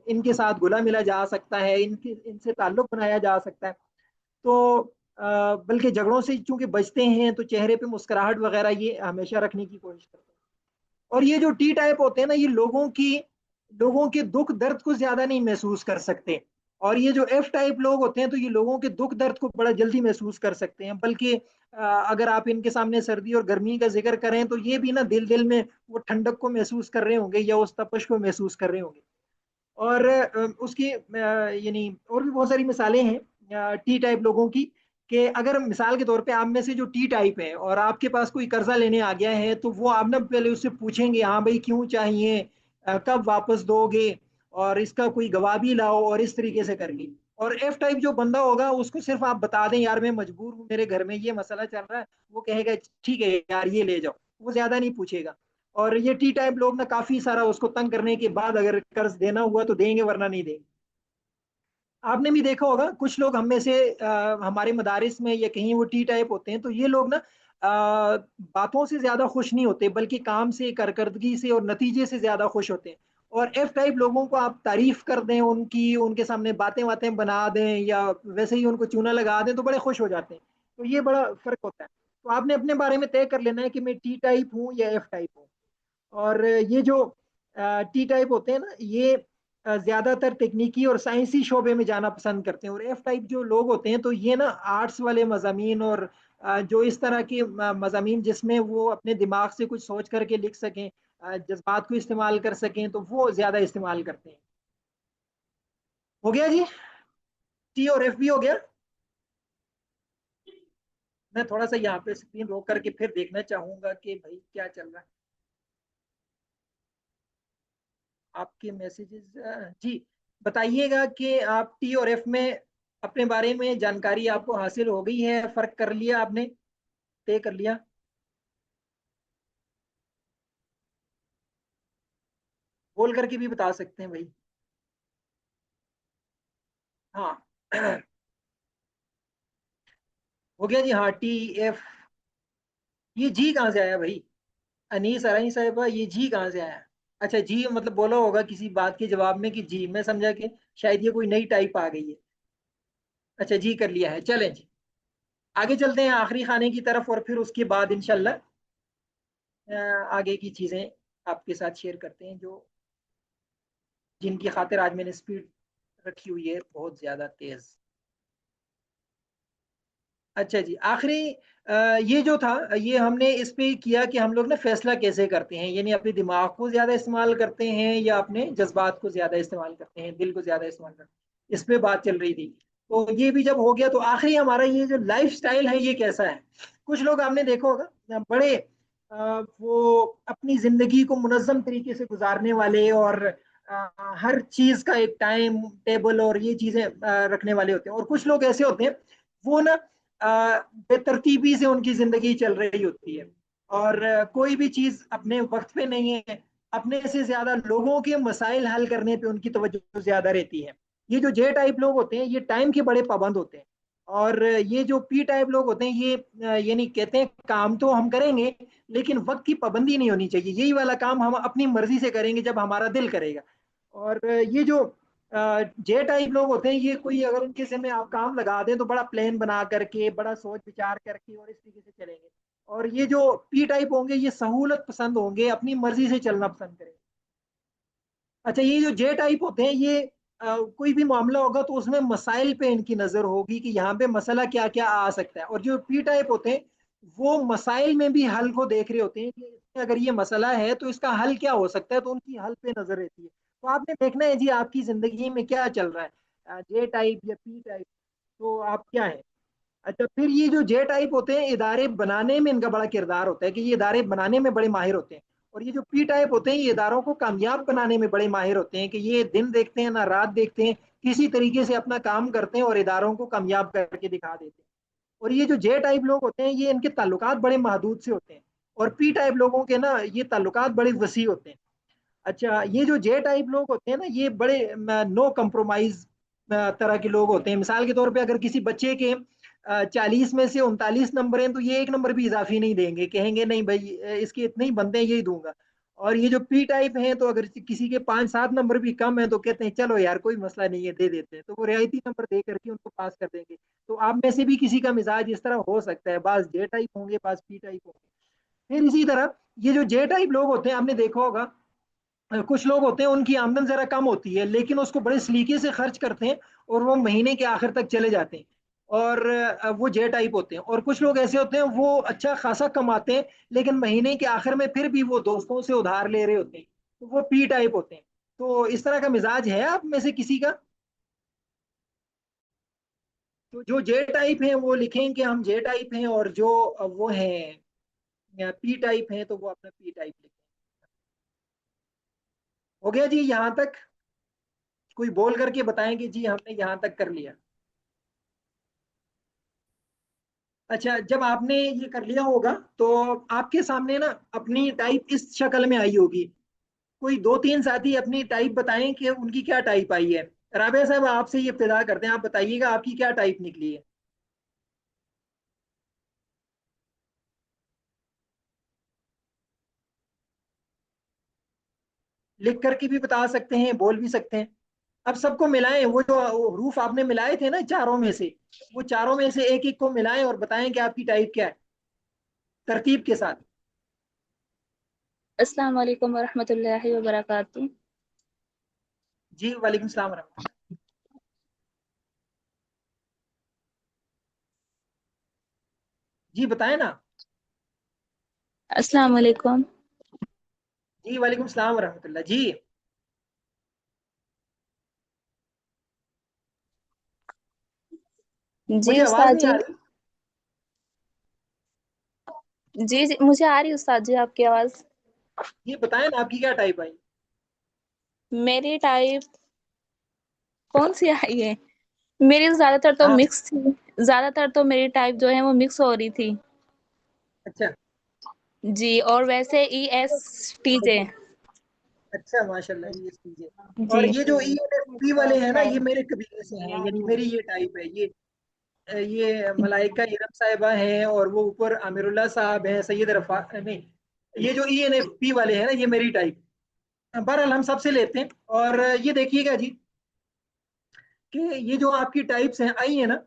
Speaker 1: इनके साथ घुला मिला जा सकता है, इनके इनसे ताल्लुक बनाया जा सकता है। तो बल्कि झगड़ों से चूंकि बचते हैं, तो चेहरे पे मुस्कुराहट वगैरह ये हमेशा रखने की कोशिश करते हैं। और ये जो टी टाइप होते हैं ना, ये लोगों के दुख दर्द को ज्यादा नहीं महसूस कर सकते। और ये जो एफ टाइप लोग होते हैं, तो ये लोगों के दुख दर्द को बड़ा जल्दी महसूस कर सकते हैं। बल्कि अगर आप इनके सामने सर्दी और गर्मी का जिक्र करें, तो ये भी ना दिल दिल में वो ठंडक को महसूस कर रहे होंगे या उस तपश को महसूस कर रहे होंगे। और उसकी यानी और भी बहुत सारी मिसालें हैं टी टाइप लोगों की, कि अगर मिसाल के तौर पे आप में से जो टी टाइप है और आपके पास कोई कर्जा लेने आ गया है, तो वो आप ना पहले उससे पूछेंगे हाँ भाई क्यों चाहिए, कब वापस दोगे, और इसका कोई गवाह भी लाओ, और इस तरीके से करके। और एफ टाइप जो बंदा होगा, उसको सिर्फ आप बता दें यार मैं मजबूर हूँ, मेरे घर में ये मसला चल रहा है, वो कहेगा ठीक है यार ये ले जाओ, वो ज्यादा नहीं पूछेगा। और ये टी टाइप लोग ना काफी सारा उसको तंग करने के बाद अगर कर्ज देना हुआ तो देंगे, वरना नहीं देंगे। आपने भी देखा होगा कुछ लोग हम में से हमारे मदारिस में या कहीं वो टी टाइप होते हैं, तो ये लोग ना बातों से ज्यादा खुश नहीं होते, बल्कि काम से, कारकर्दगी से और नतीजे से ज्यादा खुश होते हैं। और एफ टाइप लोगों को आप तारीफ कर दें उनकी, उनके सामने बातें बातें बना दें या वैसे ही उनको चूना लगा दें, तो बड़े खुश हो जाते हैं। तो ये बड़ा फर्क होता है। तो आपने अपने बारे में तय कर लेना है कि मैं टी टाइप हूँ या एफ टाइप हूँ। और ये जो टी टाइप होते हैं ना, ये ज्यादातर तकनीकी और साइंसी शोबे में जाना पसंद करते हैं। और एफ टाइप जो लोग होते हैं, तो ये ना आर्ट्स वाले मजामीन और जो इस तरह के मजामीन जिसमें वो अपने दिमाग से कुछ सोच करके लिख सकें, जज्बात को इस्तेमाल कर सकें, तो वो ज्यादा इस्तेमाल करते हैं। हो गया जी, टी और एफ भी हो गया। मैं थोड़ा सा यहाँ पे स्क्रीन रोक करके फिर देखना चाहूंगा कि भाई क्या चल रहा है। आपके मैसेजेस जी, बताइएगा कि आप टी और एफ में अपने बारे में जानकारी आपको हासिल हो गई है, फर्क कर लिया आपने, तय कर लिया। बोल करके भी बता सकते हैं भाई। हाँ हो गया जी, हाँ टी एफ। ये जी कहाँ से आया भाई? अनीस अराई साहिबा, ये जी कहाँ से आया? अच्छा, जी मतलब बोला होगा किसी बात के जवाब में कि जी, मैं समझा कि शायद ये कोई नई टाइप आ गई है। अच्छा जी कर लिया है, चलें जी आगे चलते हैं आखिरी खाने की तरफ, और फिर उसके बाद इंशाल्लाह आगे की चीजें आपके साथ शेयर करते हैं, जो जिनकी खातिर आज मैंने स्पीड रखी हुई है बहुत ज्यादा तेज। अच्छा जी, आखिरी ये जो था, ये हमने इस पे किया कि हम लोग ना फैसला कैसे करते हैं, यानी अपने दिमाग को ज्यादा इस्तेमाल करते हैं या अपने जज्बात को ज्यादा इस्तेमाल करते हैं, दिल को ज्यादा इस्तेमाल करते हैं, इस पे बात चल रही थी। तो ये भी जब हो गया, तो आखिरी हमारा ये जो लाइफ स्टाइल है ये कैसा है। कुछ लोग आपने देखा होगा वो अपनी जिंदगी को मुनज्जम तरीके से गुजारने वाले, और हर चीज का एक टाइम टेबल और ये चीजें रखने वाले होते हैं। और कुछ लोग ऐसे होते हैं वो ना बेतरतीबी से उनकी जिंदगी चल रही होती है, और कोई भी चीज अपने वक्त पे नहीं है, अपने से ज्यादा लोगों के मसाइल हल करने पे उनकी तवज्जो ज्यादा रहती है। ये जो जे टाइप लोग होते हैं ये टाइम के बड़े पाबंद होते हैं। और ये जो पी टाइप लोग होते हैं ये नहीं कहते हैं काम तो हम करेंगे लेकिन वक्त की पाबंदी नहीं होनी चाहिए, यही वाला काम हम अपनी मर्जी से करेंगे जब हमारा दिल करेगा। और ये जो जे टाइप लोग होते हैं ये कोई अगर उनके से में आप काम लगा दें तो बड़ा प्लान बना करके बड़ा सोच विचार करके और इस तरीके से चलेंगे। और ये जो पी टाइप होंगे ये सहूलत पसंद होंगे, अपनी मर्जी से चलना पसंद करेंगे। अच्छा, ये जो जे टाइप होते हैं ये कोई भी मामला होगा तो उसमें मसाइल पे इनकी नजर होगी कि यहाँ पे मसला क्या क्या आ सकता है। और जो पी टाइप होते हैं वो मसाइल में भी हल को देख रहे होते हैं कि इसमें अगर ये मसला है तो इसका हल क्या हो सकता है, तो उनकी हल पे नजर रहती है। तो आपने देखना है जी आपकी जिंदगी में क्या चल रहा है, जे टाइप या पी टाइप, तो आप क्या है। अच्छा, फिर ये जो जे टाइप होते हैं इदारे बनाने में इनका बड़ा किरदार होता है कि ये इदारे बनाने में बड़े माहिर होते हैं। और ये जो पी टाइप होते हैं ये इदारों को कामयाब बनाने में बड़े माहिर होते हैं कि ये दिन देखते हैं ना रात देखते हैं, किसी तरीके से अपना काम करते हैं और इदारों को कामयाब करके दिखा देते हैं। और ये जो जे टाइप लोग होते हैं ये इनके ताल्लुकात बड़े महदूद से होते हैं, और पी टाइप लोगों के ना ये ताल्लुकात बड़े वसी होते हैं। अच्छा, ये जो जे टाइप लोग होते हैं ना ये बड़े नो कंप्रोमाइज तरह के लोग होते हैं। मिसाल के तौर पे अगर किसी बच्चे के 40 में से 39 नंबर हैं तो ये एक नंबर भी इजाफी नहीं देंगे, कहेंगे नहीं भाई इसके इतने ही बनते हैं यही दूंगा। और ये जो पी टाइप हैं तो अगर किसी के 5-7 नंबर भी कम है तो कहते हैं चलो यार कोई मसला नहीं है दे देते हैं, तो वो रियायती नंबर दे करके उनको पास कर देंगे। तो आप में से भी किसी का मिजाज इस तरह हो सकता है, बाज जे टाइप होंगे बाज पी टाइप होंगे। फिर इसी तरह ये जो जे टाइप लोग होते हैं आपने देखा होगा कुछ लोग होते हैं उनकी आमदन जरा कम होती है लेकिन उसको बड़े सलीके से खर्च करते हैं और वो महीने के आखिर तक चले जाते हैं। और वो जे टाइप होते हैं। और कुछ लोग ऐसे होते हैं वो अच्छा खासा कमाते हैं लेकिन महीने के आखिर में फिर भी वो दोस्तों से उधार ले रहे होते हैं, तो वो पी टाइप होते हैं। तो इस तरह का मिजाज है आप में से किसी का? तो जो जे टाइप हैं वो लिखें कि हम जे टाइप हैं, और जो वो हैं पी टाइप हैं तो वो अपना पी टाइप लिखें। हो गया जी यहाँ तक? कोई बोल करके बताएं कि जी हमने यहाँ तक कर लिया। अच्छा, जब आपने ये कर लिया होगा तो आपके सामने ना अपनी टाइप इस शक्ल में आई होगी। कोई 2-3 साथी अपनी टाइप बताएं कि उनकी क्या टाइप आई है। राबिया साहब आपसे ये इब्तिदा करते हैं, आप बताइएगा आपकी क्या टाइप निकली है। लिख करके भी बता सकते हैं, बोल भी सकते हैं। अब सबको मिलाएं, वो जो हरूफ आपने मिलाए थे ना चारों में से, वो चारों में से एक एक को मिलाएं और बताएं कि आपकी टाइप क्या है तरतीब के साथ।
Speaker 3: अस्सलाम वालेकुम वरहमतुल्लाहि वबरकातुहू।
Speaker 1: जी वालेकुम सलाम रहमतुल्लाह। जी बताएं ना।
Speaker 3: अस्सलाम वालेकुम।
Speaker 1: जी वालेकुम सलाम रहमतुल्लाह जी।
Speaker 3: जी
Speaker 1: मुझे आवाज
Speaker 3: उस्ताद
Speaker 1: नहीं आ
Speaker 3: जी।
Speaker 1: रही।
Speaker 3: जी जी मुझे आ रही है उस्ताद जी आपकी आवाज।
Speaker 1: ये बताएं ना आपकी क्या टाइप आई।
Speaker 3: मेरी टाइप कौन सी आई है? मेरी ज्यादातर तो
Speaker 1: हाँ।
Speaker 3: मिक्स थी। ज्यादातर तो मेरी टाइप जो है वो मिक्स हो रही थी।
Speaker 1: अच्छा।
Speaker 3: जी, और वैसे ई एस टी जे।
Speaker 1: अच्छा माशाल्लाह, ये चीजें। और
Speaker 3: जी।
Speaker 1: ये जो ई एन एफ पी वाले हैं ना ये मेरे कबीले से हैं, यानी मेरी ये टाइप है। ये मलाइका इरम साहिबा हैं और वो ऊपर आमिरुल्लाह साहब हैं, सैयद रफा नहीं, ये जो ई एन एफ पी वाले हैं ना ये मेरी टाइप। बहरहाल हम सबसे लेते हैं। और ये देखिएगा जी कि ये जो आपकी टाइप्स हैं आई है ना,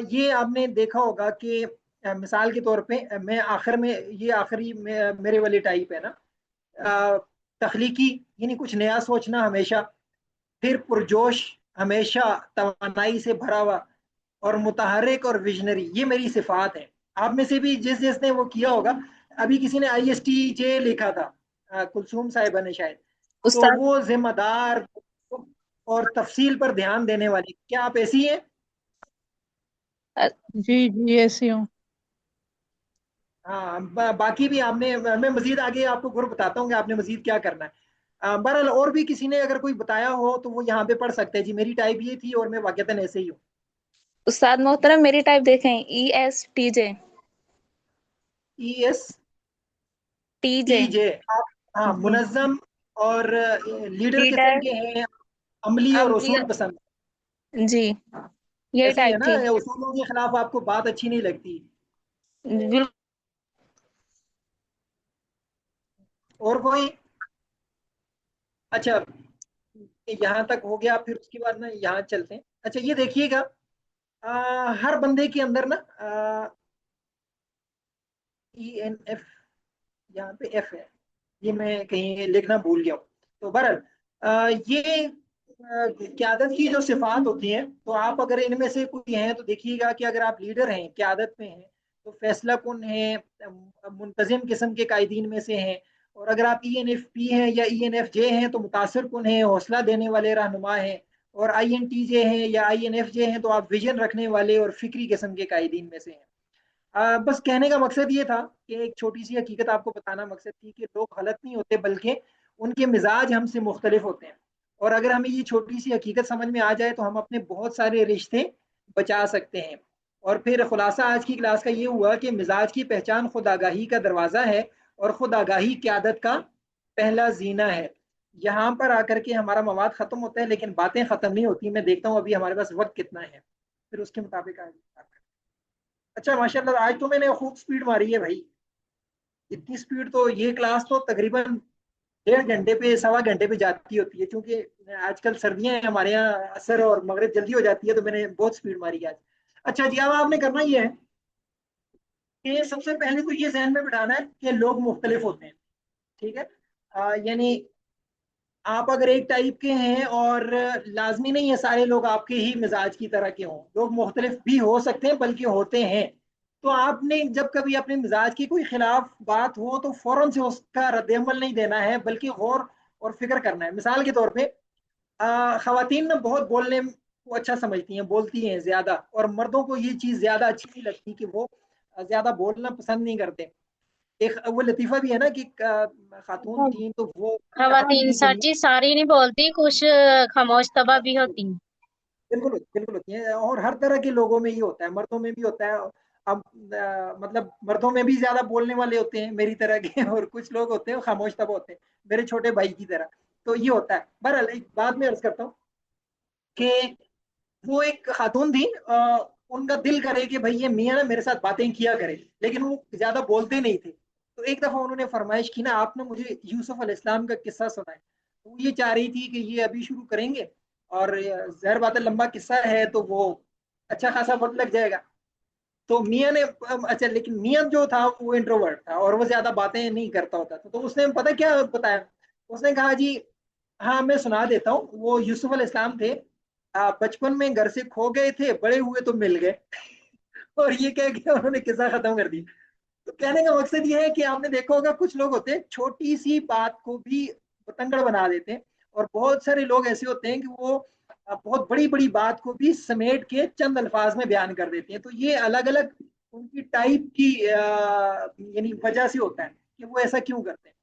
Speaker 1: ये आपने देखा होगा कि मिसाल के तौर पे मैं आखिर में ये आखिरी मेरे वाली टाइप है ना, अ, तख्लीकी यानी कुछ नया सोचना हमेशा, फिर पुरजोश, हमेशा तवानाई से भरा हुआ, और मुतहरिक और विजनरी, ये मेरी सिफात है। आप में से भी जिसने वो किया होगा, अभी किसी ने आई एस टी जे लिखा था, कुलसूम साहिबा ने शायद, तो
Speaker 3: उस्ताद।
Speaker 1: वो जिम्मेदार और तफसील पर ध्यान देने वाली, क्या आप ऐसी हैं?
Speaker 3: अ-
Speaker 2: जी जी ऐसी हूँ।
Speaker 1: हाँ, बाकी भी आपने, मैं मजीद आगे आपको गुर बताता हूँ कि आपने मजीद क्या करना है। बहरहाल और भी किसी ने अगर कोई बताया हो तो वो यहाँ पे पढ़ सकते हैं जी। मेरी टाइप ये थी और मैं वाकईतन ऐसे ही हूँ।
Speaker 3: उस्ताद मोहतरम मेरी टाइप देखें, ESTJ।
Speaker 1: ES
Speaker 3: TJ।
Speaker 1: TJ। आप हाँ
Speaker 3: जी।
Speaker 1: मुनज्जम और लीडर किस्म
Speaker 3: लीडर।
Speaker 1: के हैं, अमली और
Speaker 3: अम्ली।
Speaker 1: उसूल पसंद।
Speaker 3: जी, ये
Speaker 1: ऐसे ही है
Speaker 3: टाइप
Speaker 1: ना,
Speaker 3: थी।
Speaker 1: या उसूलों के खिलाफ आपको बात अच्छी नहीं लगती।
Speaker 3: बिल्कुल।
Speaker 1: और कोई? अच्छा, यहाँ तक हो गया, फिर उसके बाद ना यहाँ चलते हैं। अच्छा ये देखिएगा, हर बंदे के अंदर ना ENF, यहाँ पे F है, ये मैं कहीं लिखना भूल गया हूँ। तो बहरहाल ये क्यादत की जो सिफात होती हैं, तो आप अगर इनमें से कोई हैं तो देखिएगा कि अगर आप लीडर हैं, क्यादत में हैं, तो फैसला कुन हैं, मुंतजिम किस्म के कायदीन में से हैं। और अगर आप ENFP हैं या ENFJ हैं तो मुतासर कुन हैं, हौसला देने वाले रहनुमा हैं। और INTJ हैं या INFJ हैं तो आप विजन रखने वाले और फिक्री किस्म के कायदीन में से हैं। बस कहने का मकसद ये था कि एक छोटी सी हकीकत आपको बताना मकसद थी कि लोग गलत नहीं होते, बल्कि उनके मिजाज हमसे मुख्तलिफ होते हैं। और अगर हमें ये छोटी सी हकीकत समझ में आ जाए तो हम अपने बहुत सारे रिश्ते बचा सकते हैं। और फिर खुलासा आज की क्लास का ये हुआ कि मिजाज की पहचान खुद आगाही का दरवाज़ा है, और खुद आगाही क़यादत का पहला जीना है। यहाँ पर आकर के हमारा मवाद ख़त्म होता है, लेकिन बातें ख़त्म नहीं होती। मैं देखता हूँ अभी हमारे पास वक्त कितना है, फिर उसके मुताबिक आगे। अच्छा माशाल्लाह, आज तो मैंने खूब स्पीड मारी है भाई। इतनी स्पीड तो ये क्लास तो तकरीबन 1.5 घंटे पे, 1.25 घंटे पे जाती होती है, क्योंकि आजकल सर्दियां हैं हमारे यहाँ, असर और मगरिब जल्दी हो जाती है, तो मैंने बहुत स्पीड मारी है आज। अच्छा जी, अब आपने करना ये है कि सबसे पहले तो ये जहन में बिठाना है कि लोग मुख्तलिफ होते हैं। ठीक है, यानी आप अगर एक टाइप के हैं, और लाजमी नहीं है सारे लोग आपके ही मिजाज की तरह के हों, लोग मुख्तलिफ भी हो सकते हैं बल्कि होते हैं। तो आपने जब कभी अपने मिजाज की कोई खिलाफ बात हो तो फौरन से उसका रद्दमल नहीं देना है, बल्कि गौर और फिक्र करना है। मिसाल के तौर पे खवातीन ना बहुत बोलने को अच्छा समझती हैं, बोलती हैं ज्यादा, और मर्दों को ये चीज ज्यादा अच्छी नहीं लगती कि वो ज्यादा बोलना पसंद नहीं करते। एक वो लतीफा भी है ना कि खातून थी तो वो कहती
Speaker 4: खवातीन
Speaker 1: थी कि
Speaker 4: सच्ची सारी नहीं बोलती, कुछ खामोश तबा भी होती।
Speaker 1: बिल्कुल बिल्कुल होती है, और हर तरह के लोगों में ये होता है, मर्दों में भी होता है। अब मतलब मर्दों में भी ज्यादा बोलने वाले होते हैं मेरी तरह के, और कुछ लोग होते हैं खामोश तब होते हैं, मेरे छोटे भाई की तरह। तो ये होता है। बहरहाल एक बात मैं अर्ज करता हूँ कि वो एक खातून थी, उनका दिल करे कि भाई ये मियाँ ना मेरे साथ बातें किया करे, लेकिन वो ज्यादा बोलते नहीं थे। तो एक दफा उन्होंने फरमाइश की ना, आपने मुझे यूसुफ अलैहिस्सलाम का किस्सा सुनाए। तो वो ये चाह रही थी कि ये अभी शुरू करेंगे, और जहर बात है लंबा किस्सा है तो वो अच्छा खासा वक्त लग जाएगा। तो मियाँ ने अच्छा, लेकिन मियाँ जो था वो इंट्रोवर्ट था और वो ज्यादा बातें नहीं करता होता था। तो उसने पता क्या बताया, उसने कहा जी हाँ मैं सुना देता हूँ। वो यूसुफ अलैहिस्सलाम थे, बचपन में घर से खो गए थे, बड़े हुए तो मिल गए। और ये कह के उन्होंने किस्सा खत्म कर दिया। तो कहने का मकसद ये है कि आपने देखा होगा कुछ लोग होते हैं छोटी सी बात को भी बतंगड़ बना देते हैं, और बहुत सारे लोग ऐसे होते हैं कि वो बहुत बड़ी बड़ी बात को भी समेट के चंद अल्फाज में बयान कर देते हैं। तो ये अलग अलग उनकी टाइप की यानी वजह से होता है कि वो ऐसा क्यों करते हैं।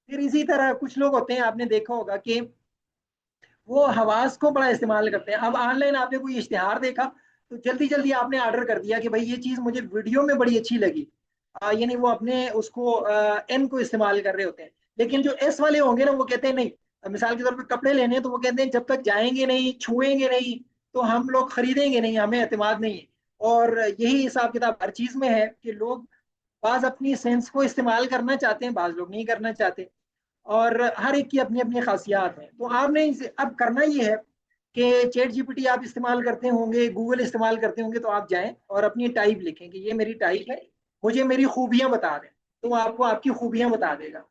Speaker 1: फिर इसी तरह कुछ लोग होते हैं, आपने देखा होगा कि वो हवास को बड़ा इस्तेमाल करते हैं। अब ऑनलाइन आपने कोई इश्तिहार देखा तो जल्दी जल्दी आपने ऑर्डर कर दिया कि भाई ये चीज मुझे वीडियो में बड़ी अच्छी लगी, यानी वो अपने उसको एन को इस्तेमाल कर रहे होते हैं। लेकिन जो एस वाले होंगे ना वो कहते हैं नहीं, मिसाल के तौर पे कपड़े लेने हैं तो वो कहते हैं जब तक जाएंगे नहीं, छुएंगे नहीं, तो हम लोग खरीदेंगे नहीं, हमें एतमाद नहीं है। और यही हिसाब किताब हर चीज में है कि लोग बाज अपनी सेंस को इस्तेमाल करना चाहते हैं, बाज लोग नहीं करना चाहते। और हर एक की अपनी अपनी खासियात हैं। तो आपने अब करना ये है कि चैट जीपीटी आप इस्तेमाल करते होंगे, गूगल इस्तेमाल करते होंगे, तो आप जाएं और अपनी टाइप लिखें कि ये मेरी टाइप है, मुझे मेरी खूबियां बता दें। तो वो आपको आपकी खूबियां बता देगा।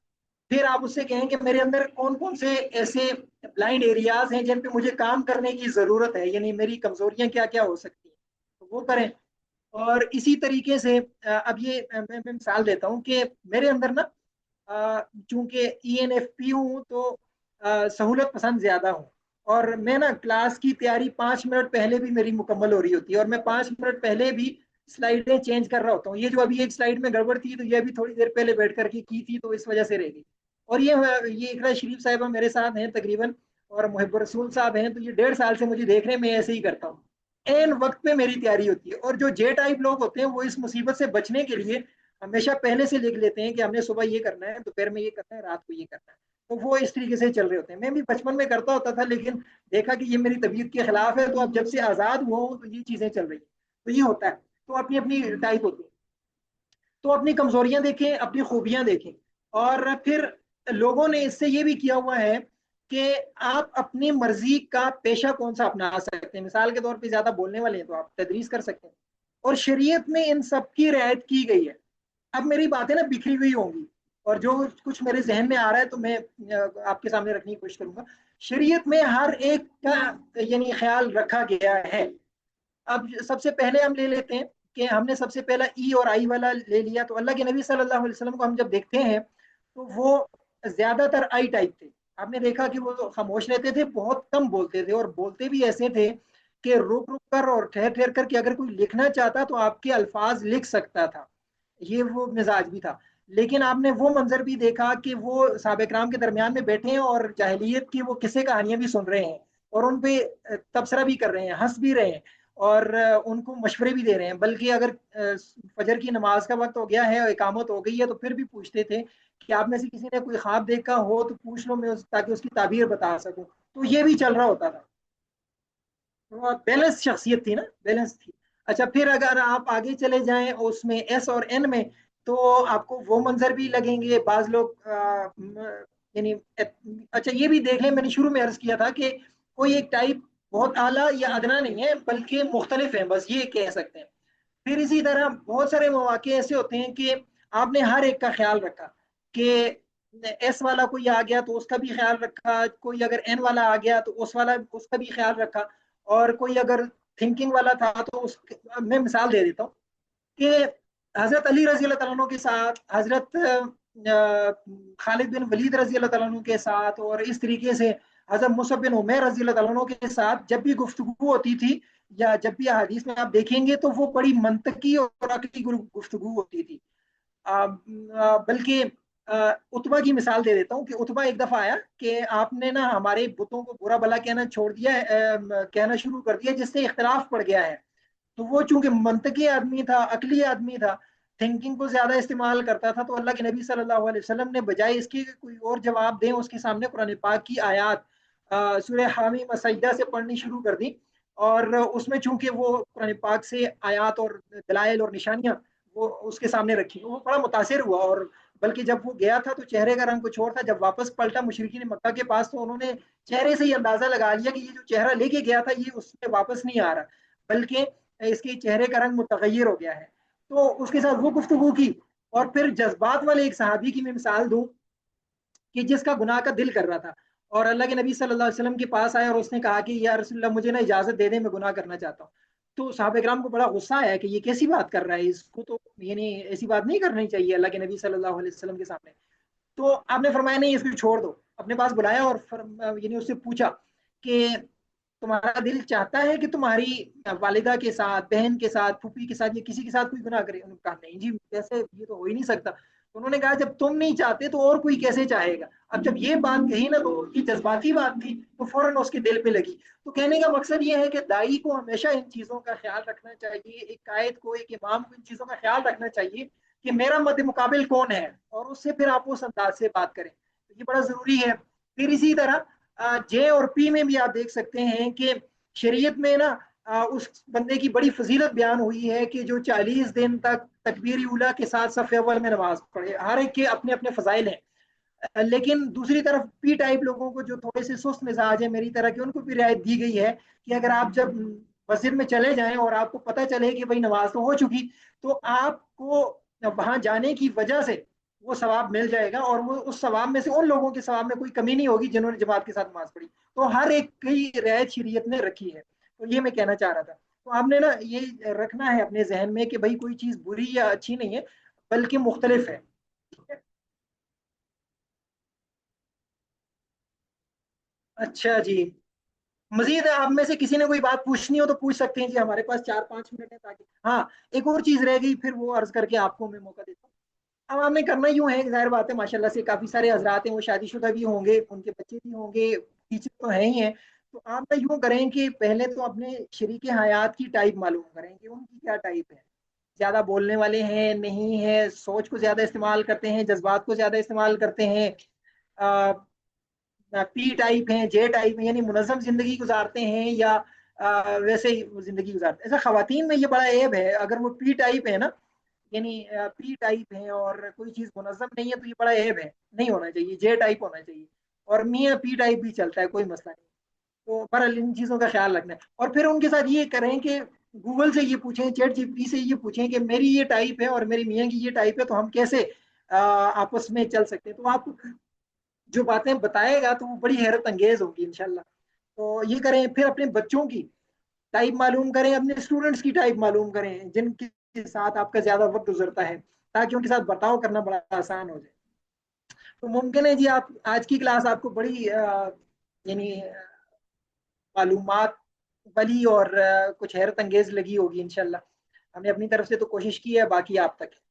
Speaker 1: फिर आप उससे कहें कि मेरे अंदर कौन कौन से ऐसे ब्लाइंड एरियाज हैं जिन पे मुझे काम करने की जरूरत है, यानी मेरी कमजोरियां क्या क्या हो सकती हैं, तो वो करें। और इसी तरीके से अब ये मैं मिसाल देता हूँ कि मेरे अंदर ना चूंकि ENFP हूँ तो सहूलत पसंद ज्यादा हूँ। और मैं ना क्लास की तैयारी 5 मिनट पहले भी मेरी मुकम्मल हो रही होती है, और मैं 5 मिनट पहले भी स्लाइडें चेंज कर रहा होता हूँ। ये जो अभी एक स्लाइड में गड़बड़ थी तो ये अभी थोड़ी देर पहले बैठ करके की थी, तो इस वजह से रह गई। और ये इकरा शरीफ साहिबा मेरे साथ हैं तकरीबन, और मुहिब रसूल साहब हैं, तो ये 1.5 साल से मुझे देख रहे हैं, मैं ऐसे ही करता हूँ। एन वक्त पे मेरी तैयारी होती है। और जो जे टाइप लोग होते हैं वो इस मुसीबत से बचने के लिए हमेशा पहले से लिख लेते हैं कि हमने सुबह ये करना है, दोपहर में ये करना है, रात को ये करना है। तो वो इस तरीके से चल रहे होते हैं। मैं भी बचपन में करता होता था, लेकिन देखा कि ये मेरी तबीयत के खिलाफ है, तो अब जब से आज़ाद हुआ हूँ तो ये चीज़ें चल रही हैं। तो ये होता है। तो अपनी अपनी टाइप होती है। तो अपनी कमजोरियां देखें, अपनी खूबियां देखें। और फिर लोगों ने इससे ये भी किया हुआ है कि आप अपनी मर्जी का पेशा कौन सा अपना सकते हैं। मिसाल के तौर पे ज्यादा बोलने वाले हैं तो आप तदरीस कर सकते हैं, और शरीयत में इन सब की रियायत की गई है। अब मेरी बातें ना बिखरी हुई होंगी, और जो कुछ मेरे जहन में आ रहा है तो मैं आपके सामने रखने की कोशिश करूंगा। शरीयत में हर एक का यानी ख्याल रखा गया है। अब सबसे पहले हम ले लेते हैं कि हमने सबसे पहला ई और आई वाला ले लिया, तो अल्लाह के नबी सल्लल्लाहु अलैहि वसल्लम को हम जब देखते हैं तो वो ज्यादातर आई टाइप थे। आपने देखा कि वो खामोश रहते थे, बहुत कम बोलते थे, और बोलते भी ऐसे थे कि रुक रुक कर और ठहर ठहर कर कि अगर कोई लिखना चाहता तो आपके अल्फाज लिख सकता था। ये वो मिजाज भी था। लेकिन आपने वो मंजर भी देखा कि वो साहब कराम के दरमियान में बैठे हैं और जाहिलियत की वो किस्से कहानियां भी सुन रहे हैं, और उन पे तबसरा भी कर रहे हैं, हंस भी रहे हैं, और उनको मशवरे भी दे रहे हैं। बल्कि अगर फजर की नमाज का वक्त हो गया है और इकामत हो गई है तो फिर भी पूछते थे कि आप में से किसी ने कोई ख्वाब देखा हो तो पूछ लो, ताकि उसकी ताबीर बता सकूं। तो ये भी चल रहा होता था। तो बैलेंस शख्सियत थी ना, बैलेंस थी। अच्छा, फिर अगर आप आगे चले जाएं उसमें एस और एन में, तो आपको वो मंजर भी लगेंगे। बाज लोग यानी अच्छा ये भी देख लें, मैंने शुरू में अर्ज किया था कि कोई एक टाइप बहुत आला या अदना नहीं है, बल्कि मुख्तलिफ है, बस ये कह सकते हैं। फिर इसी तरह बहुत सारे मौके ऐसे होते हैं कि आपने हर एक का ख्याल रखा कि एस वाला कोई आ गया तो उसका भी ख्याल रखा, कोई अगर एन वाला आ गया तो उसका भी ख्याल रखा, और कोई अगर थिंकिंग वाला था तो उस मैं मिसाल दे देता हूँ कि हजरत अली रजी अल्लाह तआला के साथ, हजरत खालिद बिन वलीद रजी अल्लाह तआला के साथ, और इस तरीके से हजरत मुसअब बिन उमैर रजी अल्लाह तआला के साथ जब भी गुफ्तगू होती थी, या जब भी हदीस में आप देखेंगे तो वो बड़ी मंतकी और अकली गुफ्तगू होती थी। बल्कि उतबा की मिसाल दे देता हूँ कि उतबा एक दफा आया कि आपने ना हमारे बुतों को बुरा भला कहना छोड़ दिया है, कहना शुरू कर दिया, जिससे इख्तलाफ पड़ गया है। तो वो चूंकि मंतकी आदमी था, अकली आदमी था, थिंकिंग को ज्यादा इस्तेमाल करता था, तो अल्लाह के नबी सल्लल्लाहु अलैहि वसल्लम ने बजाय इसके कि कोई और जवाब दें, उसके सामने कुरान पाक की आयत सूरह हामी मसजदा से पढ़नी शुरू कर दी। और उसमें चूंकि वो कुरान पाक से आयत और दलाइल और निशानियां वो उसके सामने रखी, वो बड़ा मुतासिर हुआ। और बल्कि जब वो गया था तो चेहरे का रंग कुछ और था, जब वापस पलटा मुशरिकीन मक्का के पास तो उन्होंने चेहरे से ही अंदाजा लगा लिया कि ये जो चेहरा लेके गया था ये उसमें वापस नहीं आ रहा, बल्कि इसके चेहरे का रंग मुतगय्यर हो गया है। तो उसके साथ वो गुफ्तगू की। और फिर जज्बात वाले एक सहाबी की मैं मिसाल दूं कि जिसका गुनाह का दिल कर रहा था, और अल्लाह के नबी सल्लल्लाहु अलैहि वसल्लम के पास आया और उसने कहा कि या रसूलल्लाह मुझे ना इजाजत दे दे, मैं गुनाह करना चाहता हूँ। तो साहब इकराम को बड़ा गुस्सा आया कि ये कैसी बात कर रहा है, इसको तो यानी ऐसी बात नहीं करनी चाहिए अल्लाह के नबी सल्लल्लाहु अलैहि वसल्लम के सामने। तो आपने फरमाया नहीं, इसको छोड़ दो। अपने पास बुलाया और यानी उससे पूछा कि तुम्हारा दिल चाहता है कि तुम्हारी वालिदा के साथ, बहन के साथ, फूफी के साथ, या किसी के साथ कोई गुनाह करे? उन्होंने कहा नहीं जी, कैसे, ये तो हो ही नहीं सकता। तो उन्होंने कहा जब तुम नहीं चाहते तो और कोई कैसे चाहेगा? अब जब ये बात कही ना, तो उनकी जज्बाती बात थी, तो फौरन उसके दिल पे लगी। तो कहने का मकसद ये है कि दाई को हमेशा इन चीजों का ख्याल रखना चाहिए, एक कायद को, एक इमाम को इन चीजों का ख्याल रखना चाहिए कि मेरा मद्द मुकाबिल कौन है, और उससे फिर आप उस अंदाज से बात करें। तो ये बड़ा जरूरी है। फिर इसी तरह जे और पी में भी आप देख सकते हैं कि शरीयत में ना उस बंदे की बड़ी फजीलत बयान हुई है कि जो 40 दिन तक तकबीर उला के साथ सफ़े अव्वल में नमाज पढ़े। हर एक के अपने अपने फजाइल हैं। लेकिन दूसरी तरफ पी टाइप लोगों को, जो थोड़े से सुस्त मिजाज है मेरी तरह के, उनको भी रियायत दी गई है कि अगर आप जब मस्जिद में चले जाएं और आपको पता चले कि भाई नमाज तो हो चुकी, तो आपको वहां जाने की वजह से वो सवाब मिल जाएगा, और वो उस सवाब में से उन लोगों के सवाब में कोई कमी नहीं होगी जिन्होंने जमात के साथ नमाज पढ़ी। तो हर एक की रियायत शरीयत ने रखी है। तो ये मैं कहना चाह रहा था। तो आपने ना ये रखना है अपने जहन में कि भाई कोई चीज बुरी या अच्छी नहीं है, बल्कि मुख्तलिफ है। ठीक है? अच्छा जी। मजीद आप में से किसी ने कोई बात पूछनी हो तो पूछ सकते हैं जी, हमारे पास 4-5 मिनट है, ताकि हाँ, एक और चीज रह गई, फिर वो अर्ज करके आपको मैं मौका देता हूँ। अब हमें करना यूं है, जाहिर बात है माशाल्लाह से काफी सारे हजरात हैं, वो शादीशुदा भी होंगे, उनके बच्चे भी होंगे, टीचर तो हैं ही हैं। तो आप ना यूं करें कि पहले तो अपने शरीके हयात की टाइप मालूम करें कि उनकी क्या टाइप है। ज्यादा बोलने वाले हैं, नहीं है, सोच को ज्यादा इस्तेमाल करते हैं, जज्बात को ज्यादा इस्तेमाल करते हैं, पी टाइप हैं, जे टाइप हैं, यानी मुनज़्ज़म जिंदगी गुजारते हैं, या वैसे ही वो जिंदगी गुजारते हैं। ऐसा खवातीन में ये बड़ा ऐब है, अगर वो पी टाइप है ना, यानी पी टाइप है और कोई चीज मुनज़्ज़म नहीं है, तो ये बड़ा ऐब है, नहीं होना चाहिए, जे टाइप होना चाहिए। और मियाँ पी टाइप भी चलता है, कोई मसला नहीं। तो बहरहाल इन चीजों का ख्याल रखना है। और फिर उनके साथ ये करें कि गूगल से ये पूछें, चैट जीपीटी से ये पूछें कि मेरी ये टाइप है और मेरी मियाँ की ये टाइप है, तो हम कैसे आपस में चल सकते हैं। तो आप जो बातें बताएगा तो वो बड़ी हैरत अंगेज होगी इंशाल्लाह। तो ये करें, फिर अपने बच्चों की टाइप मालूम करें, अपने स्टूडेंट्स की टाइप मालूम करें जिनके साथ आपका ज्यादा वक्त गुजरता है, ताकि उनके साथ बर्ताव करना बड़ा आसान हो जाए। तो मुमकिन है जी आप आज की क्लास आपको बड़ी यानी मालूमात वाली और कुछ हैरत अंगेज लगी होगी इंशाल्लाह। हमने अपनी तरफ से तो कोशिश की है, बाकी आप तक है।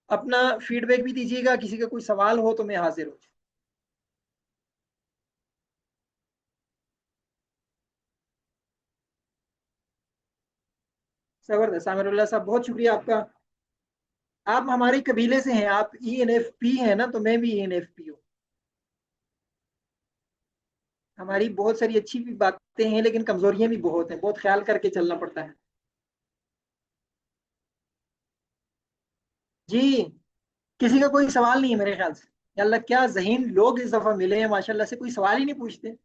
Speaker 1: अपना फीडबैक भी दीजिएगा, किसी का कोई सवाल हो तो मैं हाजिर हूँ। जबरदस्त आमिरुल्लाह साहब, बहुत शुक्रिया आपका। आप हमारे कबीले से हैं, आप ENFP हैं ना, तो मैं भी ENFP हूँ। हमारी बहुत सारी अच्छी भी बातें हैं, लेकिन कमजोरियां भी बहुत हैं, बहुत ख्याल करके चलना पड़ता है। जी, किसी का कोई सवाल नहीं है मेरे ख्याल से। या अल्लाह, क्या ज़हीन लोग इस दफा मिले हैं, माशाल्लाह से कोई सवाल ही नहीं पूछते।